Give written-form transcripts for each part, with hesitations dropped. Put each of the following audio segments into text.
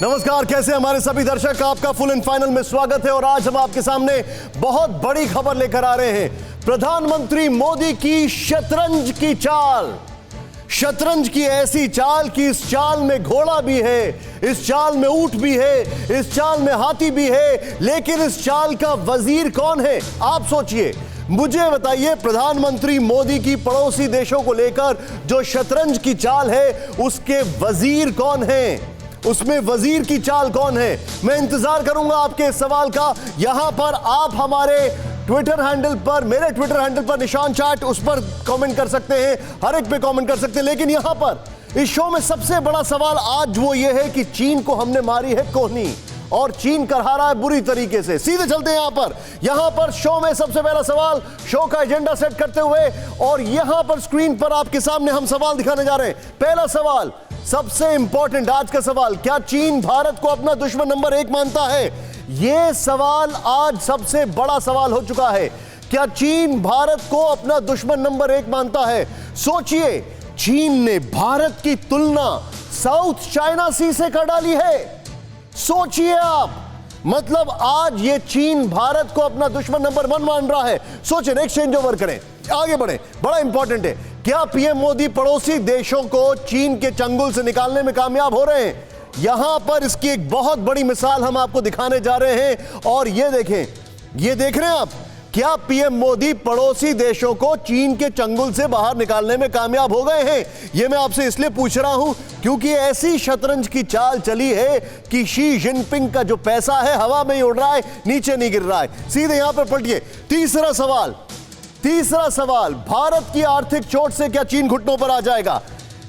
नमस्कार, कैसे हमारे सभी दर्शक, आपका फुल एंड फाइनल में स्वागत है। और आज हम आपके सामने बहुत बड़ी खबर लेकर आ रहे हैं। प्रधानमंत्री मोदी की शतरंज की चाल, शतरंज की ऐसी चाल कि इस चाल में घोड़ा भी है, इस चाल में ऊंट भी है, इस चाल में हाथी भी है, लेकिन इस चाल का वजीर कौन है? आप सोचिए, मुझे बताइए, प्रधानमंत्री मोदी की पड़ोसी देशों को लेकर जो शतरंज की चाल है, उसके वजीर कौन है? उसमें वजीर की चाल कौन है? मैं इंतजार करूंगा आपके इस सवाल का। यहां पर आप हमारे ट्विटर हैंडल पर, मेरे ट्विटर हैंडल पर निशान चैट, उस पर कमेंट कर सकते हैं, हर एक पे कमेंट कर सकते हैं। लेकिन यहां पर इस शो में सबसे बड़ा सवाल आज वो ये है कि चीन को हमने मारी है कोहनी और चीन कर रहा है बुरी तरीके से। सीधे चलते हैं यहां पर शो में सबसे पहला सवाल, शो का एजेंडा सेट करते हुए, और यहां पर स्क्रीन पर आपके सामने हम सवाल दिखाने जा रहे हैं। पहला सवाल, सबसे इंपॉर्टेंट आज का सवाल, क्या चीन भारत को अपना दुश्मन नंबर 1 मानता है? यह सवाल आज सबसे बड़ा सवाल हो चुका है। क्या चीन भारत को अपना दुश्मन नंबर 1 मानता है? सोचिए, चीन ने भारत की तुलना साउथ चाइना सी से कर डाली है। सोचिए आप, मतलब आज ये चीन भारत को अपना दुश्मन नंबर 1 मान रहा है। सोचिए, नेक्स्ट चेंज ओवर करें, आगे बढ़े, बड़ा इंपॉर्टेंट है। क्या पीएम मोदी पड़ोसी देशों को चीन के चंगुल से निकालने में कामयाब हो रहे हैं? यहां पर इसकी एक बहुत बड़ी मिसाल हम आपको दिखाने जा रहे हैं। और ये देखें, ये देख रहे हैं आप, क्या पीएम मोदी पड़ोसी देशों को चीन के चंगुल से बाहर निकालने में कामयाब हो गए हैं? यह मैं आपसे इसलिए पूछ रहा हूं क्योंकि ऐसी शतरंज की चाल चली है कि शी जिनपिंग का जो पैसा है हवा में ही उड़ रहा है, नीचे नहीं गिर रहा है। सीधे यहां पर पलटिए। तीसरा सवाल, भारत की आर्थिक चोट से क्या चीन घुटनों पर आ जाएगा?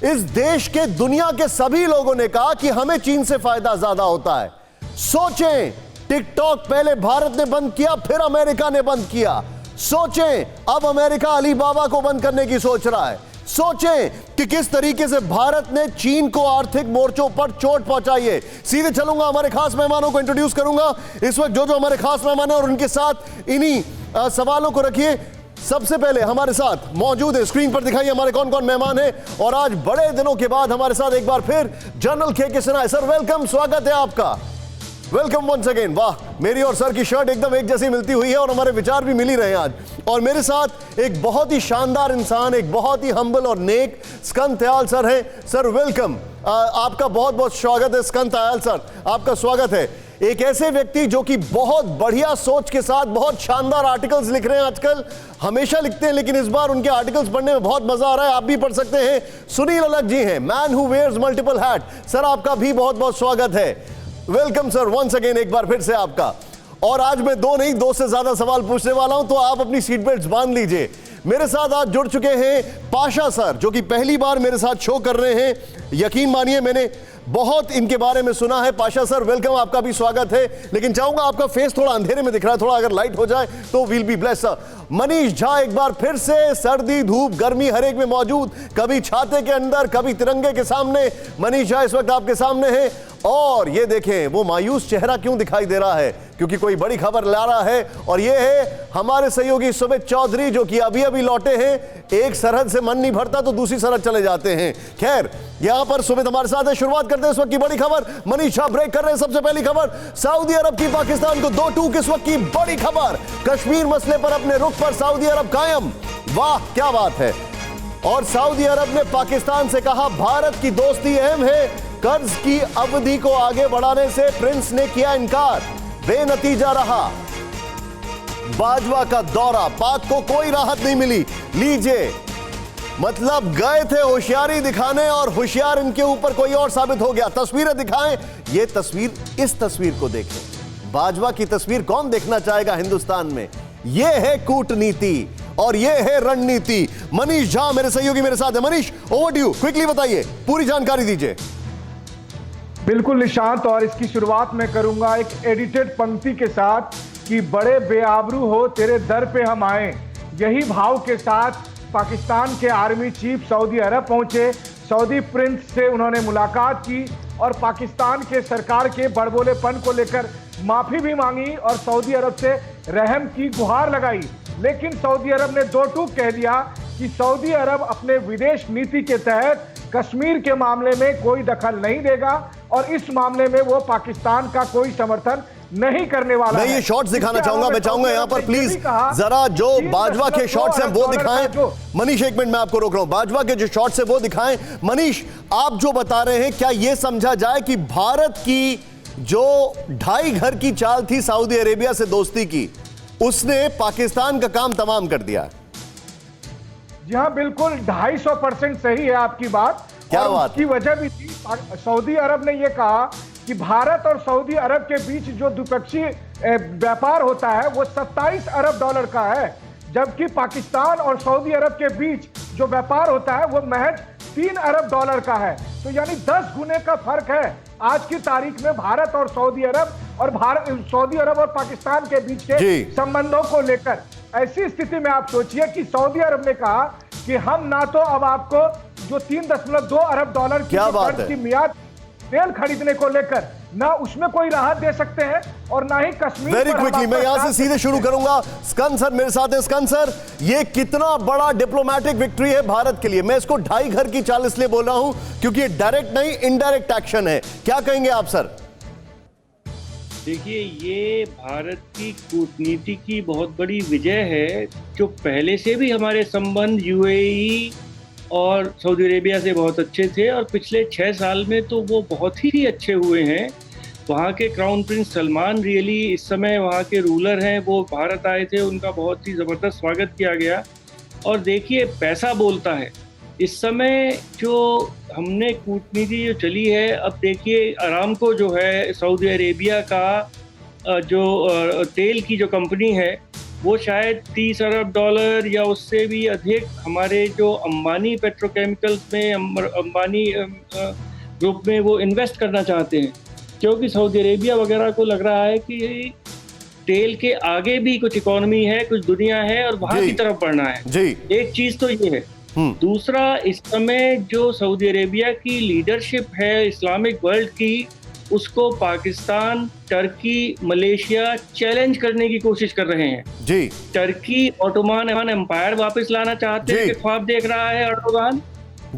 इस देश के, दुनिया के सभी लोगों ने कहा कि हमें चीन से फायदा ज्यादा होता है। सोचें, टिकटॉक पहले भारत ने बंद किया, फिर अमेरिका ने बंद किया। सोचें, अब अमेरिका अलीबाबा को बंद करने की सोच रहा है। सोचें कि किस तरीके से भारत ने चीन को आर्थिक मोर्चों पर चोट पहुंचाई है। सीधे चलूंगा, हमारे खास मेहमानों को इंट्रोड्यूस करूंगा इस वक्त, जो हमारे खास मेहमान हैं, और उनके साथ इन्हीं सवालों को रखिए। सबसे पहले हमारे साथ मौजूद है, स्क्रीन पर दिखाइए हमारे कौन कौन मेहमान हैं। और आज बड़े दिनों के बाद हमारे साथ एक बार फिर जनरल के सिन्हा। सर वेलकम, स्वागत है आपका, वेलकम वंस अगेन। वाह, मेरी और सर की शर्ट एकदम एक जैसी मिलती हुई है और हमारे विचार भी मिल ही रहे हैं आज। और मेरे साथ एक बहुत ही शानदार इंसान, एक बहुत ही हम्बल और नेक स्कंद दयाल सर हैं। सर वेलकम, आपका बहुत बहुत स्वागत है। स्कंद दयाल सर, आपका स्वागत है। एक ऐसे व्यक्ति जो कि बहुत बढ़िया सोच के साथ बहुत शानदार आर्टिकल्स लिख रहे हैं, आजकल हमेशा लिखते हैं, लेकिन इस बार उनके आर्टिकल्स पढ़ने में बहुत मजा आ रहा है, आप भी पढ़ सकते हैं। सुनील अलग जी हैं, man who wears multiple hat. Sir आपका भी बहुत बहुत स्वागत है, वेलकम सर वंस अगेन, एक बार फिर से आपका। और आज मैं दो से ज्यादा सवाल पूछने वाला हूं, तो आप अपनी सीट बेल्ट बांध लीजिए। मेरे साथ आज जुड़ चुके हैं पाशा सर, जो कि पहली बार मेरे साथ शो कर रहे हैं। यकीन मानिए, मैंने बहुत इनके बारे में सुना है। पाशा सर वेलकम, आपका भी स्वागत है। लेकिन चाहूंगा, आपका फेस थोड़ा अंधेरे में दिख रहा है, थोड़ा अगर लाइट हो जाए तो will be blessed sir. Manish Jha एक बार फिर से सर्दी धूप गर्मी हर एक में मौजूद, कभी छाते के अंदर, कभी तिरंगे के सामने। मनीष झा इस वक्त आपके सामने हैं। और ये देखें, वो मायूस चेहरा क्यों दिखाई दे रहा है? क्योंकि कोई बड़ी खबर ला रहा है, और ये है हमारे सहयोगी सुमित चौधरी, जो कि अभी अभी लौटे हैं। एक सरहद से मन नहीं भरता तो दूसरी सरहद चले जाते हैं। खैर, यहां पर सुमित हमारे साथ है। शुरुआत करते हैं इस वक्त की बड़ी खबर। मनीष झा ब्रेक कर रहे हैं। सबसे पहली खबर, सऊदी अरब की पाकिस्तान को 2-2 किस वक्त की बड़ी खबर। कश्मीर मसले पर अपने रुख पर सऊदी अरब कायम। वाह क्या बात है। और सऊदी अरब ने पाकिस्तान से कहा, भारत की दोस्ती अहम है, कर्ज की अवधि को आगे बढ़ाने से प्रिंस ने किया इनकार, बेनतीजा रहा। बाजवा का दौरा, पाक को कोई राहत नहीं मिली। लीजिए, मतलब गए थे होशियारी दिखाने और होशियार इनके ऊपर कोई और साबित हो गया। तस्वीरें दिखाएं, ये तस्वीर, इस तस्वीर को देखें। बाजवा की तस्वीर कौन देखना चाहेगा हिंदुस्तान में? ये है कूटनीति और ये है रणनीति। मनीष झा मेरे सहयोगी मेरे साथ है। Manish, over to you, quickly बताइए, पूरी जानकारी दीजिए। बिल्कुल निशांत, और इसकी शुरुआत मैं करूंगा एक एडिटेड पंक्ति के साथ कि बड़े बेआबरू हो तेरे दर पे हम आए। यही भाव के साथ पाकिस्तान के आर्मी चीफ सऊदी अरब पहुंचे। सऊदी प्रिंस से उन्होंने मुलाकात की और पाकिस्तान के सरकार के बड़बोलेपन को लेकर माफी भी मांगी और सऊदी अरब से रहम की गुहार लगाई। लेकिन सऊदी अरब ने दो टूक कह दिया कि सऊदी अरब अपने विदेश नीति के तहत कश्मीर के मामले में कोई दखल नहीं देगा और इस मामले में वो पाकिस्तान का कोई समर्थन नहीं करने वाला मैं है। ये शॉट्स दिखाना चाहूंगा, मैं चाहूंगा यहाँ पर प्लीज जरा जो बाजवा के शॉट्स हैं वो दिखाएं। मनीष एक मिनट मैं आपको रोक रहा हूं, बाजवा के जो शॉट्स हैं वो दिखाएं। मनीष आप जो बता रहे हैं क्या ये समझा जाए कि भारत की जो 2.5 घर की चाल थी सऊदी अरेबिया से दोस्ती की, उसने पाकिस्तान का काम तमाम कर दिया? जी हाँ, बिल्कुल 250% सही है आपकी बात। क्या और बात उसकी वजह भी थी, सऊदी अरब ने यह कहा कि भारत और सऊदी अरब के बीच जो द्विपक्षीय व्यापार होता है वो 27 अरब डॉलर का है, जबकि पाकिस्तान और सऊदी अरब के बीच जो व्यापार होता है वो महज 3 अरब डॉलर का है। तो यानी 10 गुने का फर्क है आज की तारीख में भारत और सऊदी अरब और पाकिस्तान के बीच के संबंधों को लेकर। ऐसी स्थिति में आप सोचिए कि सऊदी अरब ने कहा कि हम ना तो अब आपको जो 3.2 अरब डॉलर की मियाद तेल खरीदने को लेकर ना उसमें कोई राहत दे सकते हैं और ना ही कश्मीर। वेरी क्विकली मैं यहां से सीधे शुरू करूंगा। स्कंद सर मेरे साथ हैं। स्कंद सर, ये कितना बड़ा डिप्लोमेटिक विक्ट्री है भारत के लिए? मैं इसको 2.5 घर की चाल इसलिए बोल रहा हूं क्योंकि ये डायरेक्ट नहीं इनडायरेक्ट एक्शन है। क्या कहेंगे आप सर? देखिए, ये भारत की कूटनीति की बहुत बड़ी विजय है, जो पहले से भी हमारे संबंध यूएई और सऊदी अरेबिया से बहुत अच्छे थे और पिछले 6 साल में तो वो बहुत ही अच्छे हुए हैं। वहाँ के क्राउन प्रिंस सलमान रियली इस समय वहाँ के रूलर हैं, वो भारत आए थे, उनका बहुत ही ज़बरदस्त स्वागत किया गया। और देखिए, पैसा बोलता है। इस समय जो हमने कूटनीति जो चली है, अब देखिए अरामको जो है सऊदी अरेबिया का जो तेल की जो कंपनी है वो शायद 30 अरब डॉलर या उससे भी अधिक हमारे जो अंबानी पेट्रोकेमिकल्स में अंबानी ग्रुप में वो इन्वेस्ट करना चाहते हैं, क्योंकि सऊदी अरेबिया वगैरह को लग रहा है कि तेल के आगे भी कुछ इकोनॉमी है, कुछ दुनिया है और वहां की तरफ बढ़ना है जी। एक चीज तो ये है। दूसरा, इस समय जो सऊदी अरेबिया की लीडरशिप है इस्लामिक वर्ल्ड की, उसको पाकिस्तान, टर्की, मलेशिया चैलेंज करने की कोशिश कर रहे हैं जी। टर्की ऑटोमान एम्पायर वापस लाना चाहते हैं, ख्वाब देख रहा है अर्दोगान,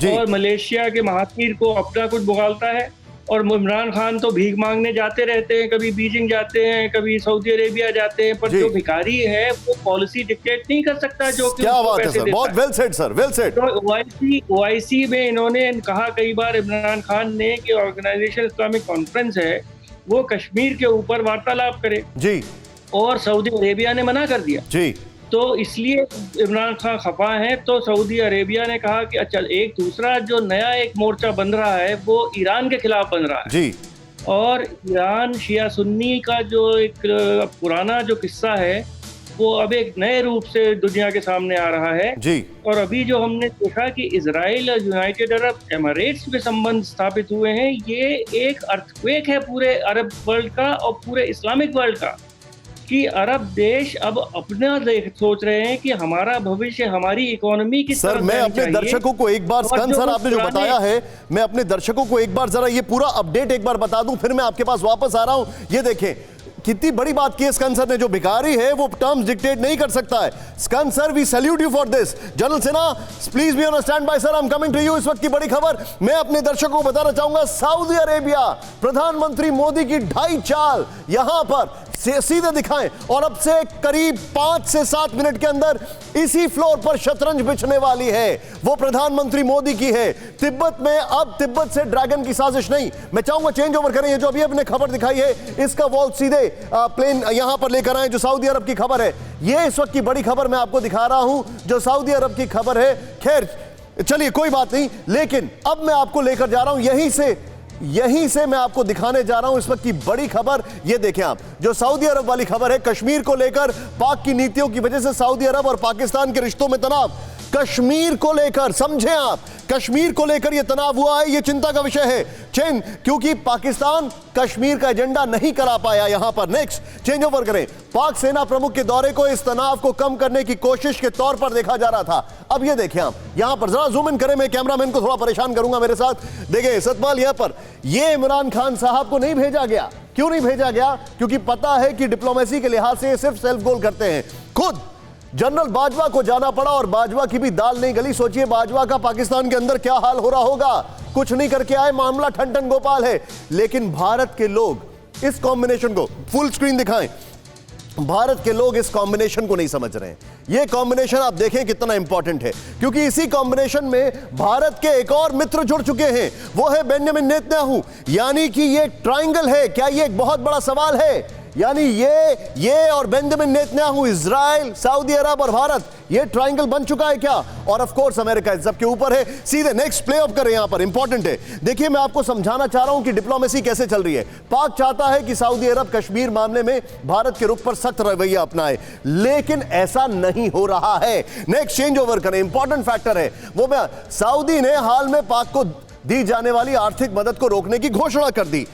और मलेशिया के महातीर को अपना कुछ बुगालता है। और इमरान खान तो भीख मांगने जाते रहते हैं, कभी बीजिंग जाते हैं, कभी सऊदी अरेबिया जाते हैं, पर जो भिखारी है वो पॉलिसी डिक्टेट नहीं कर सकता। जो क्या बात है सर, बहुत well said sir, well said. तो ओआईसी में इन्होंने कहा कई बार इमरान खान ने कि ऑर्गेनाइजेशन इस्लामिक कॉन्फ्रेंस है वो कश्मीर के ऊपर वार्तालाप करे जी, और सऊदी अरेबिया ने मना कर दिया जी। तो इसलिए इमरान खान खफा हैं। तो सऊदी अरेबिया ने कहा कि अच्छा, एक दूसरा जो नया एक मोर्चा बन रहा है वो ईरान के खिलाफ बन रहा है जी। और ईरान शिया सुन्नी का जो एक पुराना जो किस्सा है वो अब एक नए रूप से दुनिया के सामने आ रहा है जी। और अभी जो हमने देखा कि इजराइल और यूनाइटेड अरब एमिरेट्स के संबंध स्थापित हुए हैं, ये एक अर्थक्वेक है पूरे अरब वर्ल्ड का और पूरे इस्लामिक वर्ल्ड का, कि अरब देश अब अपना सोच रहे हैं कि हमारा भविष्य, हमारी इकोनॉमी की सर। मैं अपने दर्शकों को एक बार, स्कंद सर आपने जो बताया है, मैं अपने दर्शकों को एक बार जरा ये पूरा अपडेट एक बार बता दूं, फिर मैं आपके पास वापस आ रहा हूं। ये देखें कितनी बड़ी बात की है स्कंद सर ने, जो भिखारी है वो टर्म्स डिक्टेट नहीं कर सकता है। Skand sir, we salute you for this. General Sinha, please be on stand by sir, I am coming to you. इस वक्त की बड़ी खबर मैं अपने दर्शकों को बताना चाहूंगा, सऊदी अरेबिया, प्रधानमंत्री मोदी की 2.5 चाल यहां पर सीधे दिखाएं, और अब से करीब 5 से 7 मिनट के अंदर इसी फ्लोर पर शतरंज बिछने वाली है, वो प्रधानमंत्री मोदी की है। तिब्बत में अब तिब्बत से ड्रैगन की साजिश नहीं। मैं चाहूंगा चेंज ओवर करें, जो अभी अपने खबर दिखाई है इसका वॉल सीधे प्लेन यहां पर लेकर आए, जो सऊदी अरब की खबर है। ये इस वक्त की बड़ी खबर मैं आपको दिखा रहा हूं, जो सऊदी अरब की खबर है। खैर चलिए कोई बात नहीं, लेकिन अब मैं आपको लेकर जा रहा हूं यहीं से मैं आपको दिखाने जा रहा हूं इस वक्त की बड़ी खबर। ये देखें आप, जो सऊदी अरब वाली खबर है, कश्मीर को लेकर पाक की नीतियों की वजह से सऊदी अरब और पाकिस्तान के रिश्तों में तनाव। कश्मीर को लेकर, समझें आप, कश्मीर को लेकर यह तनाव हुआ है, यह चिंता का विषय है। क्योंकि पाकिस्तान कश्मीर का एजेंडा नहीं करा पाया। यहां पर नेक्स्ट चेंज ओवर करें, पाक सेना प्रमुख के दौरे को इस तनाव को कम करने की कोशिश के तौर पर देखा जा रहा था। अब ये देखें आप, यहां पर जरा जूम इन करें, मैं कैमरामैन को थोड़ा परेशान करूंगा मेरे साथ। देखिए सतपाल, यहां पर ये इमरान खान साहब को नहीं भेजा गया। क्यों नहीं भेजा गया? क्योंकि पता है कि डिप्लोमेसी के लिहाज से सिर्फ सेल्फ गोल करते हैं। खुद जनरल बाजवा को जाना पड़ा और बाजवा की भी दाल नहीं गली। सोचिए बाजवा का पाकिस्तान के अंदर क्या हाल हो रहा होगा। कुछ नहीं करके आए, मामला ठन गोपाल है। लेकिन भारत के लोग इस कॉम्बिनेशन को, फुल स्क्रीन दिखाएं, भारत के लोग इस कॉम्बिनेशन को नहीं समझ रहे हैं। यह कॉम्बिनेशन आप देखें कितना इंपॉर्टेंट है, क्योंकि इसी कॉम्बिनेशन में भारत के एक और मित्र जुड़ चुके हैं, वो है बेंजामिन नेतन्याहू। यानी कि ये ट्रायंगल है। क्या ये एक बहुत बड़ा सवाल है? यानी ये और बेंजामिन नेतन्याहू, इजराइल, सऊदी अरब और भारत, ये ट्रायंगल बन चुका है क्या? और ऑफ कोर्स अमेरिका इस सब के ऊपर है। सीधे नेक्स्ट प्ले ऑफ करें, यहां पर इंपॉर्टेंट है। देखिए मैं आपको समझाना चाह रहा हूं कि डिप्लोमेसी कैसे चल रही है। पाक चाहता है कि सऊदी अरब कश्मीर मामले में भारत के रुख पर सख्त रवैया अपनाए, लेकिन ऐसा नहीं हो रहा है। नेक्स्ट चेंज ओवर करें, इंपॉर्टेंट फैक्टर है वो। सऊदी ने हाल में पाक को दी जाने वाली आर्थिक मदद को रोकने की घोषणा कर दी।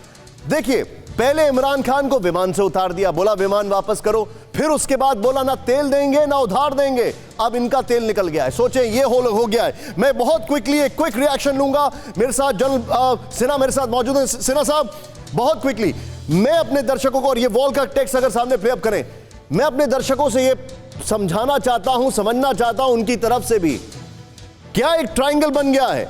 देखिए पहले इमरान खान को विमान से उतार दिया, बोला विमान वापस करो। फिर उसके बाद बोला ना तेल देंगे ना उधार देंगे। अब इनका तेल निकल गया है। सोचें ये हो गया है। मैं बहुत क्विकली एक क्विक रिएक्शन लूंगा। मेरे साथ जनरल सिन्हा मेरे साथ मौजूद हैं। सिन्हा साहब बहुत क्विकली, मैं अपने दर्शकों को, और ये वॉल का टेक्स्ट अगर सामने प्ले अप करें, मैं अपने दर्शकों से ये समझाना चाहता हूं, समझना चाहता हूं उनकी तरफ से भी, क्या एक ट्रायंगल बन गया है।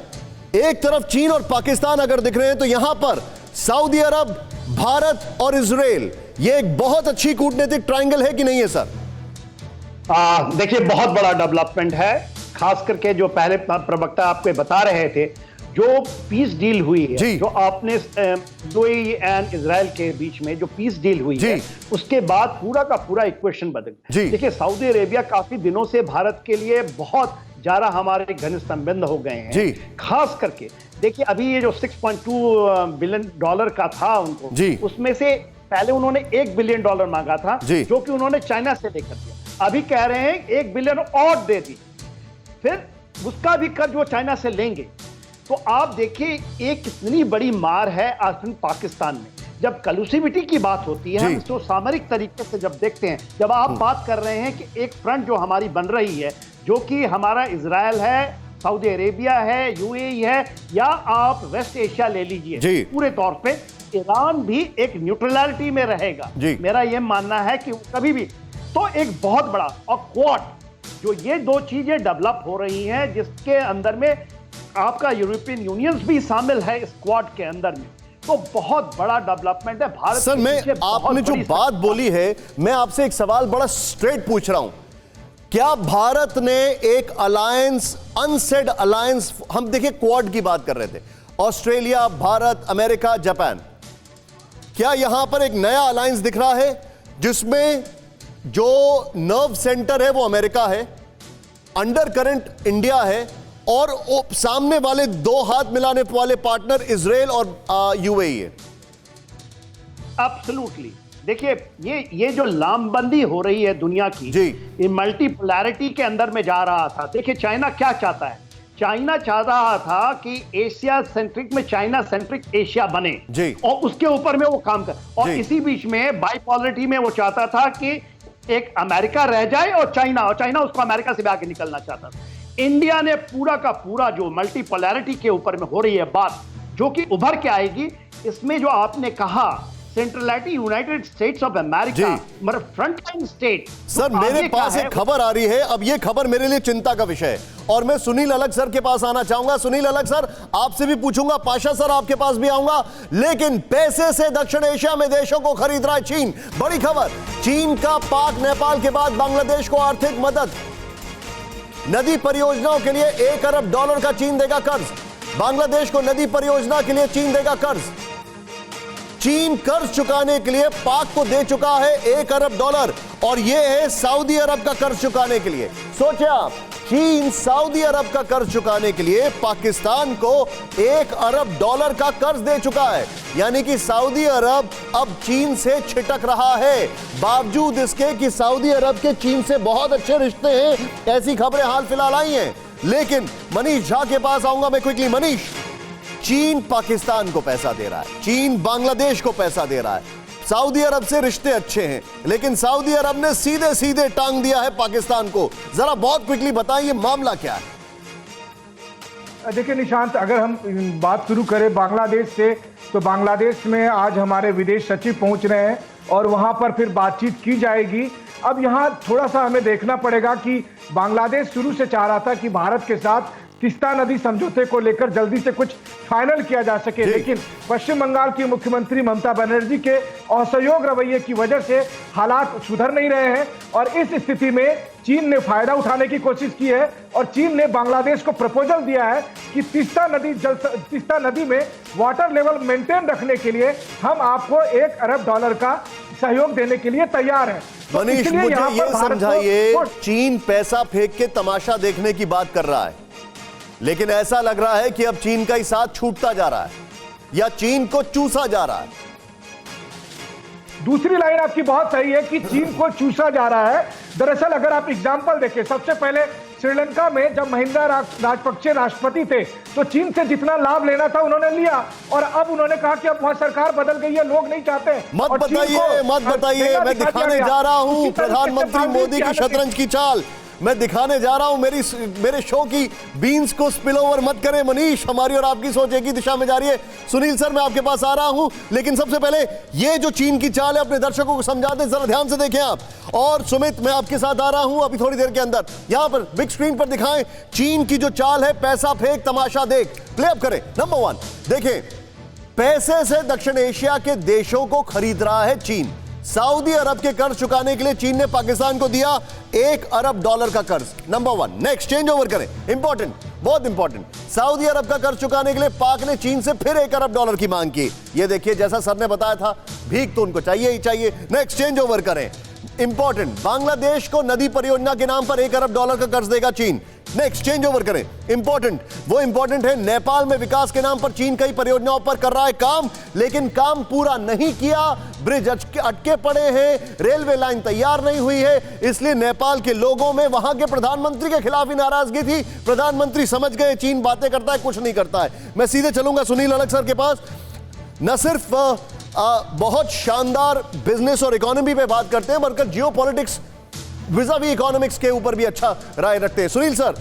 एक तरफ चीन और पाकिस्तान अगर दिख रहे हैं, तो यहां पर सऊदी अरब, भारत और इजराइल, ये एक बहुत अच्छी कूटनीतिक ट्रायंगल है कि नहीं है सर? देखिए बहुत बड़ा डेवलपमेंट है, खास करके जो पहले प्रवक्ता आपको बता रहे थे, जो पीस डील हुई है, जो आपने यूएई एंड इजराइल के बीच में जो पीस डील हुई है, उसके बाद पूरा का पूरा इक्वेशन बदल गया। देखिए सऊदी अरेबिया काफी दिनों से भारत के लिए बहुत ज्यादा हमारे घनिष्ठ संबंध हो गए हैं। खास करके देखिए अभी ये जो $6.2 बिलियन का था उनको, उसमें से पहले उन्होंने $1 बिलियन मांगा था, जो कि उन्होंने चाइना से लेकर दिया। अभी कह रहे हैं 1 बिलियन और दे दी, फिर उसका भी कर्ज वो चाइना से लेंगे। तो आप देखिए एक कितनी बड़ी मार है आज पाकिस्तान में। जब कलुसिविटी की बात होती है, हम इसको सामरिक तरीके से जब देखते हैं, जब आप बात कर रहे हैं कि एक फ्रंट जो हमारी बन रही है, जो कि हमारा इजराइल है, सऊदी अरेबिया है, यूएई है, या आप वेस्ट एशिया ले लीजिए, पूरे तौर पे ईरान भी एक न्यूट्रलिटी में रहेगा। मेरा यह मानना है कि कभी भी तो एक बहुत बड़ा और क्वाड, जो ये दो चीजें डेवलप हो रही हैं, जिसके अंदर में आपका यूरोपियन यूनियन भी शामिल है इस क्वाड के अंदर में, तो बहुत बड़ा डेवलपमेंट है भारत। सर मैं आपने जो बात बोली है, मैं आपसे एक सवाल बड़ा स्ट्रेट पूछ रहा हूं। क्या भारत ने एक अलायंस, अनसेड अलायंस, हम देखिए क्वाड की बात कर रहे थे, ऑस्ट्रेलिया, भारत, अमेरिका, जापान, क्या यहां पर एक नया अलायंस दिख रहा है जिसमें जो नर्व सेंटर है वो अमेरिका है, अंडर करंट इंडिया है, और सामने वाले दो हाथ मिलाने वाले पार्टनर इजराइल और यूएई है? एब्सोल्युटली। देखिए ये जो लामबंदी हो रही है दुनिया की, ये मल्टीपोलैरिटी के अंदर में जा रहा था। देखिए चाइना क्या चाहता है, चाइना चाह रहा था कि एशिया सेंट्रिक में चाइना सेंट्रिक एशिया बने, और उसके ऊपर में वो काम कर, और इसी बीच में बाइपोलरिटी में वो चाहता था कि एक अमेरिका रह जाए और चाइना उसको अमेरिका से भी आगे निकलना चाहता था। इंडिया ने पूरा का पूरा जो मल्टीपोलैरिटी के ऊपर में हो रही है बात, जो कि उभर के आएगी, इसमें जो आपने कहा centrality United states of America, मतलब फ्रंटलाइन स्टेट। सर मेरे पास एक खबर आ रही है, अब ये खबर मेरे लिए चिंता का विषय है, और मैं सुनील अलग सर के पास आना चाहूंगा। सुनील अलग सर, आपसे भी पूछूंगा, पाशा सर आपके पास भी आऊंगा, लेकिन पैसे से दक्षिण एशिया में देशों को खरीद रहा है चीन। बड़ी खबर, चीन का पाक नेपाल के बाद बांग्लादेश को आर्थिक मदद, नदी परियोजनाओं के लिए $1 अरब का चीन देगा कर्ज। बांग्लादेश को नदी परियोजना के लिए चीन देगा कर्ज। चीन कर्ज चुकाने के लिए पाक को दे चुका है $1 अरब, और यह है सऊदी अरब का कर्ज चुकाने के लिए। सोचिए आप, चीन सऊदी अरब का कर्ज चुकाने के लिए पाकिस्तान को $1 अरब का कर्ज दे चुका है। यानी कि सऊदी अरब अब चीन से छिटक रहा है, बावजूद इसके कि सऊदी अरब के चीन से बहुत अच्छे रिश्ते हैं, ऐसी खबरें हाल फिलहाल आई हैं। लेकिन मनीष झा के पास आऊंगा मैं क्विकली। मनीष, चीन पाकिस्तान को पैसा दे रहा है, चीन बांग्लादेश को पैसा दे रहा है, सऊदी अरब से रिश्ते अच्छे हैं, लेकिन सऊदी अरब ने सीधे सीधे टांग दिया है पाकिस्तान को। जरा बहुत क्विकली बताइए मामला क्या है? देखिए निशांत, अगर हम बात शुरू करें बांग्लादेश से, तो बांग्लादेश में आज हमारे विदेश सचिव पहुंच रहे हैं और वहां पर फिर बातचीत की जाएगी। अब यहाँ थोड़ा सा हमें देखना पड़ेगा कि बांग्लादेश शुरू से चाह रहा था कि भारत के साथ तीस्ता नदी समझौते को लेकर जल्दी से कुछ फाइनल किया जा सके, लेकिन पश्चिम बंगाल की मुख्यमंत्री ममता बनर्जी के असहयोग रवैये की वजह से हालात सुधर नहीं रहे हैं और इस स्थिति में चीन ने फायदा उठाने की कोशिश की है और चीन ने बांग्लादेश को प्रपोजल दिया है कि तीस्ता नदी में वाटर लेवल मेंटेन रखने के लिए हम आपको $1 अरब का सहयोग देने के लिए तैयार है। मनीष, मुझे ये समझाइए, चीन पैसा फेंक के तमाशा देखने की बात कर रहा है, लेकिन ऐसा लग रहा है कि अब चीन का ही साथ छूटता जा रहा है या चीन को चूसा जा रहा है। दूसरी लाइन आपकी बहुत सही है कि चीन को चूसा जा रहा है। दरअसल अगर आप एग्जाम्पल देखें, सबसे पहले श्रीलंका में जब महिंद्रा राजपक्षे राष्ट्रपति थे तो चीन से जितना लाभ लेना था उन्होंने लिया और अब उन्होंने कहा कि अब वहां सरकार बदल गई है, लोग नहीं चाहते। मत बताइए, मैं दिखाने जा रहा हूं प्रधानमंत्री मोदी की शतरंज की चाल। मैं दिखाने जा रहा हूं, मेरे शो की बीन्स को स्पिल ओवर मत करें मनीष, हमारी और आपकी सोच एक ही दिशा में जा रही है। सुनील सर, मैं आपके पास आ रहा हूं, लेकिन सबसे पहले ये जो चीन की चाल है अपने दर्शकों को समझा दें, जरा ध्यान से देखें आप। और सुमित, मैं आपके साथ आ रहा हूं अभी थोड़ी देर के अंदर, यहां पर बिग स्क्रीन पर दिखाएं चीन की जो चाल है, पैसा फेंक तमाशा देख, प्ले अप करें। नंबर 1 देखें, पैसे से दक्षिण एशिया के देशों को खरीद रहा है चीन। सऊदी अरब के कर्ज चुकाने के लिए चीन ने पाकिस्तान को दिया $1 अरब का कर्ज। नंबर 1, नेक्स्ट चेंज ओवर करें, इंपॉर्टेंट, बहुत इंपॉर्टेंट। सऊदी अरब का कर्ज चुकाने के लिए पाक ने चीन से फिर $1 अरब की मांग की। ये देखिए, जैसा सर ने बताया था, भीख तो उनको चाहिए ही चाहिए। नेक्स्ट चेंज ओवर करें, इंपॉर्टेंट, बांग्लादेश को नदी परियोजना के नाम पर $1 अरब का कर्ज देगा चीन। नेक्स्ट चेंज ओवर करें, इंपॉर्टेंट, वो इंपॉर्टेंट है, नेपाल में विकास के नाम पर चीन कई परियोजनाओं पर कर रहा है काम, लेकिन काम पूरा नहीं किया, ब्रिज अटके पड़े हैं, रेलवे लाइन तैयार नहीं हुई है, इसलिए नेपाल के लोगों में वहां के प्रधानमंत्री के खिलाफ ही नाराजगी थी। प्रधानमंत्री समझ गए चीन बातें करता है, कुछ नहीं करता है। मैं सीधे चलूंगा सुनील अलग सर के पास। न सिर्फ बहुत शानदार बिजनेस और इकोनॉमी पे बात करते हैं, बल्कि जियोपॉलिटिक्स विज़ावी इकोनॉमिक्स के ऊपर भी अच्छा राय रखते हैं। सुनील सर,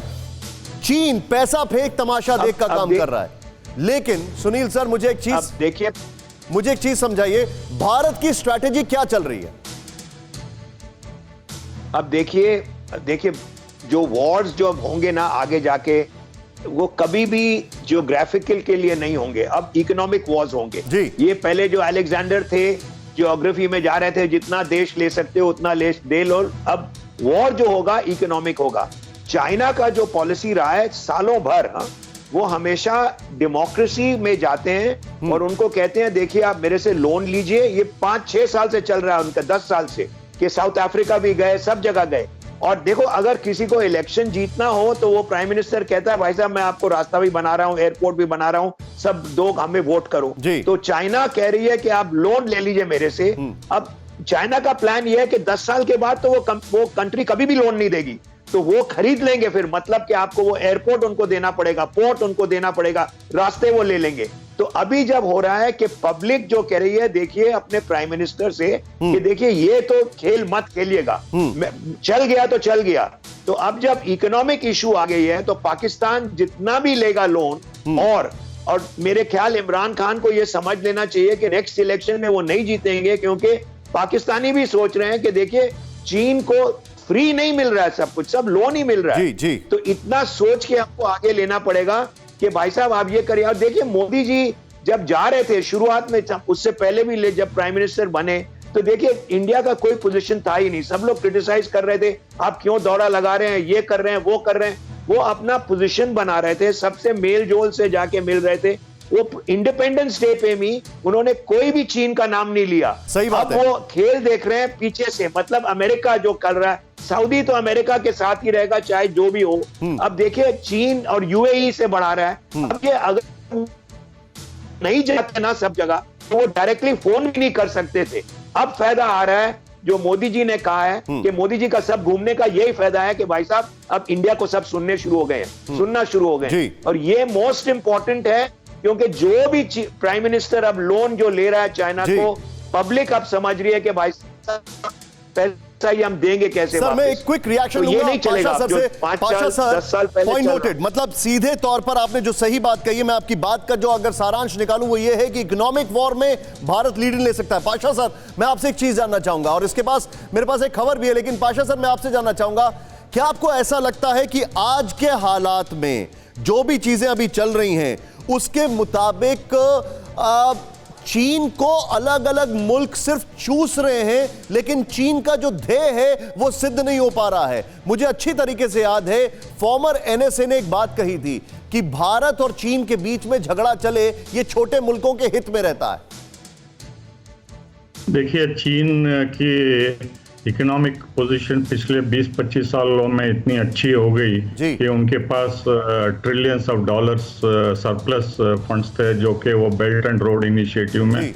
चीन पैसा फेंक तमाशा देख का काम कर रहा है, लेकिन सुनील सर मुझे एक चीज समझाइए, भारत की स्ट्रैटेजी क्या चल रही है? अब देखिए जो वॉर्स जो अब होंगे ना आगे जाके, वो कभी भी जियोग्राफिकल के लिए नहीं होंगे, अब इकोनॉमिक वॉर्स होंगे जी। ये पहले जो अलेक्जेंडर थे जियोग्राफी में जा रहे थे, जितना देश ले सकते हो उतना दे लो, अब वॉर जो होगा इकोनॉमिक होगा। चाइना का जो पॉलिसी रहा है सालों भर, वो हमेशा डेमोक्रेसी में जाते हैं और उनको कहते हैं देखिए आप मेरे से लोन लीजिए। ये 5-6 साल से चल रहा है उनका, 10 साल से, कि साउथ अफ्रीका भी गए, सब जगह गए। और देखो, अगर किसी को इलेक्शन जीतना हो तो वो प्राइम मिनिस्टर कहता है भाई साहब मैं आपको रास्ता भी बना रहा हूं, एयरपोर्ट भी बना रहा हूं, सब दो हमें वोट करो। तो चाइना कह रही है कि आप लोन ले लीजिए मेरे से। अब चाइना का प्लान ये है कि 10 साल के बाद तो वो कंट्री कभी भी लोन नहीं देगी, तो वो खरीद लेंगे फिर, मतलब कि आपको वो एयरपोर्ट उनको देना पड़ेगा, पोर्ट उनको देना पड़ेगा, रास्ते वो ले लेंगे। तो अभी जब हो रहा है कि पब्लिक जो कह रही है देखिए अपने प्राइम मिनिस्टर से कि देखिए ये तो खेल मत खेलिएगा, चल गया तो चल गया। तो अब जब इकोनॉमिक इशू आ गई है तो पाकिस्तान जितना भी लेगा लोन, और मेरे ख्याल इमरान खान को ये समझ लेना चाहिए कि नेक्स्ट इलेक्शन में वो नहीं जीतेंगे, क्योंकि पाकिस्तानी भी सोच रहे हैं कि देखिए चीन को फ्री नहीं मिल रहा है सब कुछ, सब लोन ही मिल रहा है। जी। तो इतना सोच के आपको आगे लेना पड़ेगा कि भाई साहब आप ये करिए। और देखिए मोदी जी जब जा रहे थे शुरुआत में, उससे पहले भी जब प्राइम मिनिस्टर बने, तो देखिए इंडिया का कोई पोजीशन था ही नहीं, सब लोग क्रिटिसाइज कर रहे थे आप क्यों दौरा लगा रहे हैं, ये कर रहे हैं, वो कर रहे हैं। वो अपना पोजीशन बना रहे थे, सबसे मेल जोल से जाके मिल रहे थे। वो इंडिपेंडेंस डे पे भी उन्होंने कोई भी चीन का नाम नहीं लिया। सही बात है। वो खेल देख रहे हैं पीछे से, मतलब अमेरिका जो कर रहा है, सऊदी तो अमेरिका के साथ ही रहेगा चाहे जो भी हो। अब देखिए चीन और यूएई से बढ़ा रहा है। अब ये अगर नहीं जाते ना सब जगह, तो वो डायरेक्टली फोन भी नहीं कर सकते थे। अब फायदा आ रहा है, जो मोदी जी ने कहा है कि मोदी जी का सब घूमने का यही फायदा है कि भाई साहब अब इंडिया को सब सुनना शुरू हो गए। और ये मोस्ट इंपॉर्टेंट है, क्योंकि जो भी प्राइम मिनिस्टर अब लोन जो ले रहा है चाइना को, पब्लिक अब समझ रही है कि भाई ही हम देंगे कैसे सर मैं वापस? एक क्विक रिएक्शन तो ये लूंगा नहीं चलेगा पाशा सर जो से। 5 पाशा साल 10 साल सर पहले पॉइंट चल नोटेड, मतलब सीधे तौर पर आपने जो सही बात कही है, मैं आपकी बात का जो अगर सारांश निकालूं वो ये है कि इकोनॉमिक वॉर में भारत लीड ले सकता है। पाशा सर मैं आपसे एक चीज जानना चाहूंगा, और इसके पास मेरे पास एक खबर भी है, लेकिन पाशा सर मैं आपसे जानना चाहूंगा, क्या आपको ऐसा लगता है कि आज के हालात में जो भी चीजें अभी चल रही हैं उसके मुताबिक चीन को अलग अलग मुल्क सिर्फ चूस रहे हैं, लेकिन चीन का जो ध्येय है वो सिद्ध नहीं हो पा रहा है? मुझे अच्छी तरीके से याद है फॉर्मर एनएसए ने एक बात कही थी कि भारत और चीन के बीच में झगड़ा चले ये छोटे मुल्कों के हित में रहता है। देखिए, चीन की इकोनॉमिक पोजीशन पिछले 20-25 सालों में इतनी अच्छी हो गई कि उनके पास trillions of dollars surplus funds थे, जो कि वो बेल्ट एंड रोड इनिशिएटिव में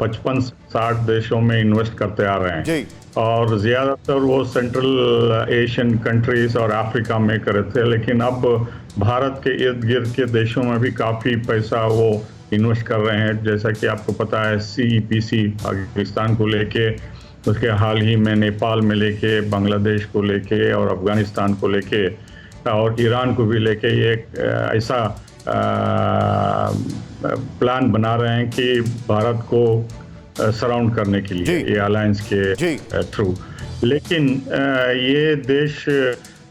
55-60 देशों में इन्वेस्ट करते आ रहे हैं, और ज्यादातर वो सेंट्रल एशियन कंट्रीज और अफ्रीका में करे थे। लेकिन अब भारत के इर्द गिर्द के देशों में भी काफी पैसा वो इन्वेस्ट कर रहे हैं, जैसा कि आपको पता है CEPC पाकिस्तान को लेके, उसके हाल ही में नेपाल में लेके, बांग्लादेश को लेके और अफगानिस्तान को लेके और ईरान को भी लेके ये ऐसा प्लान बना रहे हैं कि भारत को सराउंड करने के लिए ये अलायंस के थ्रू। लेकिन ये देश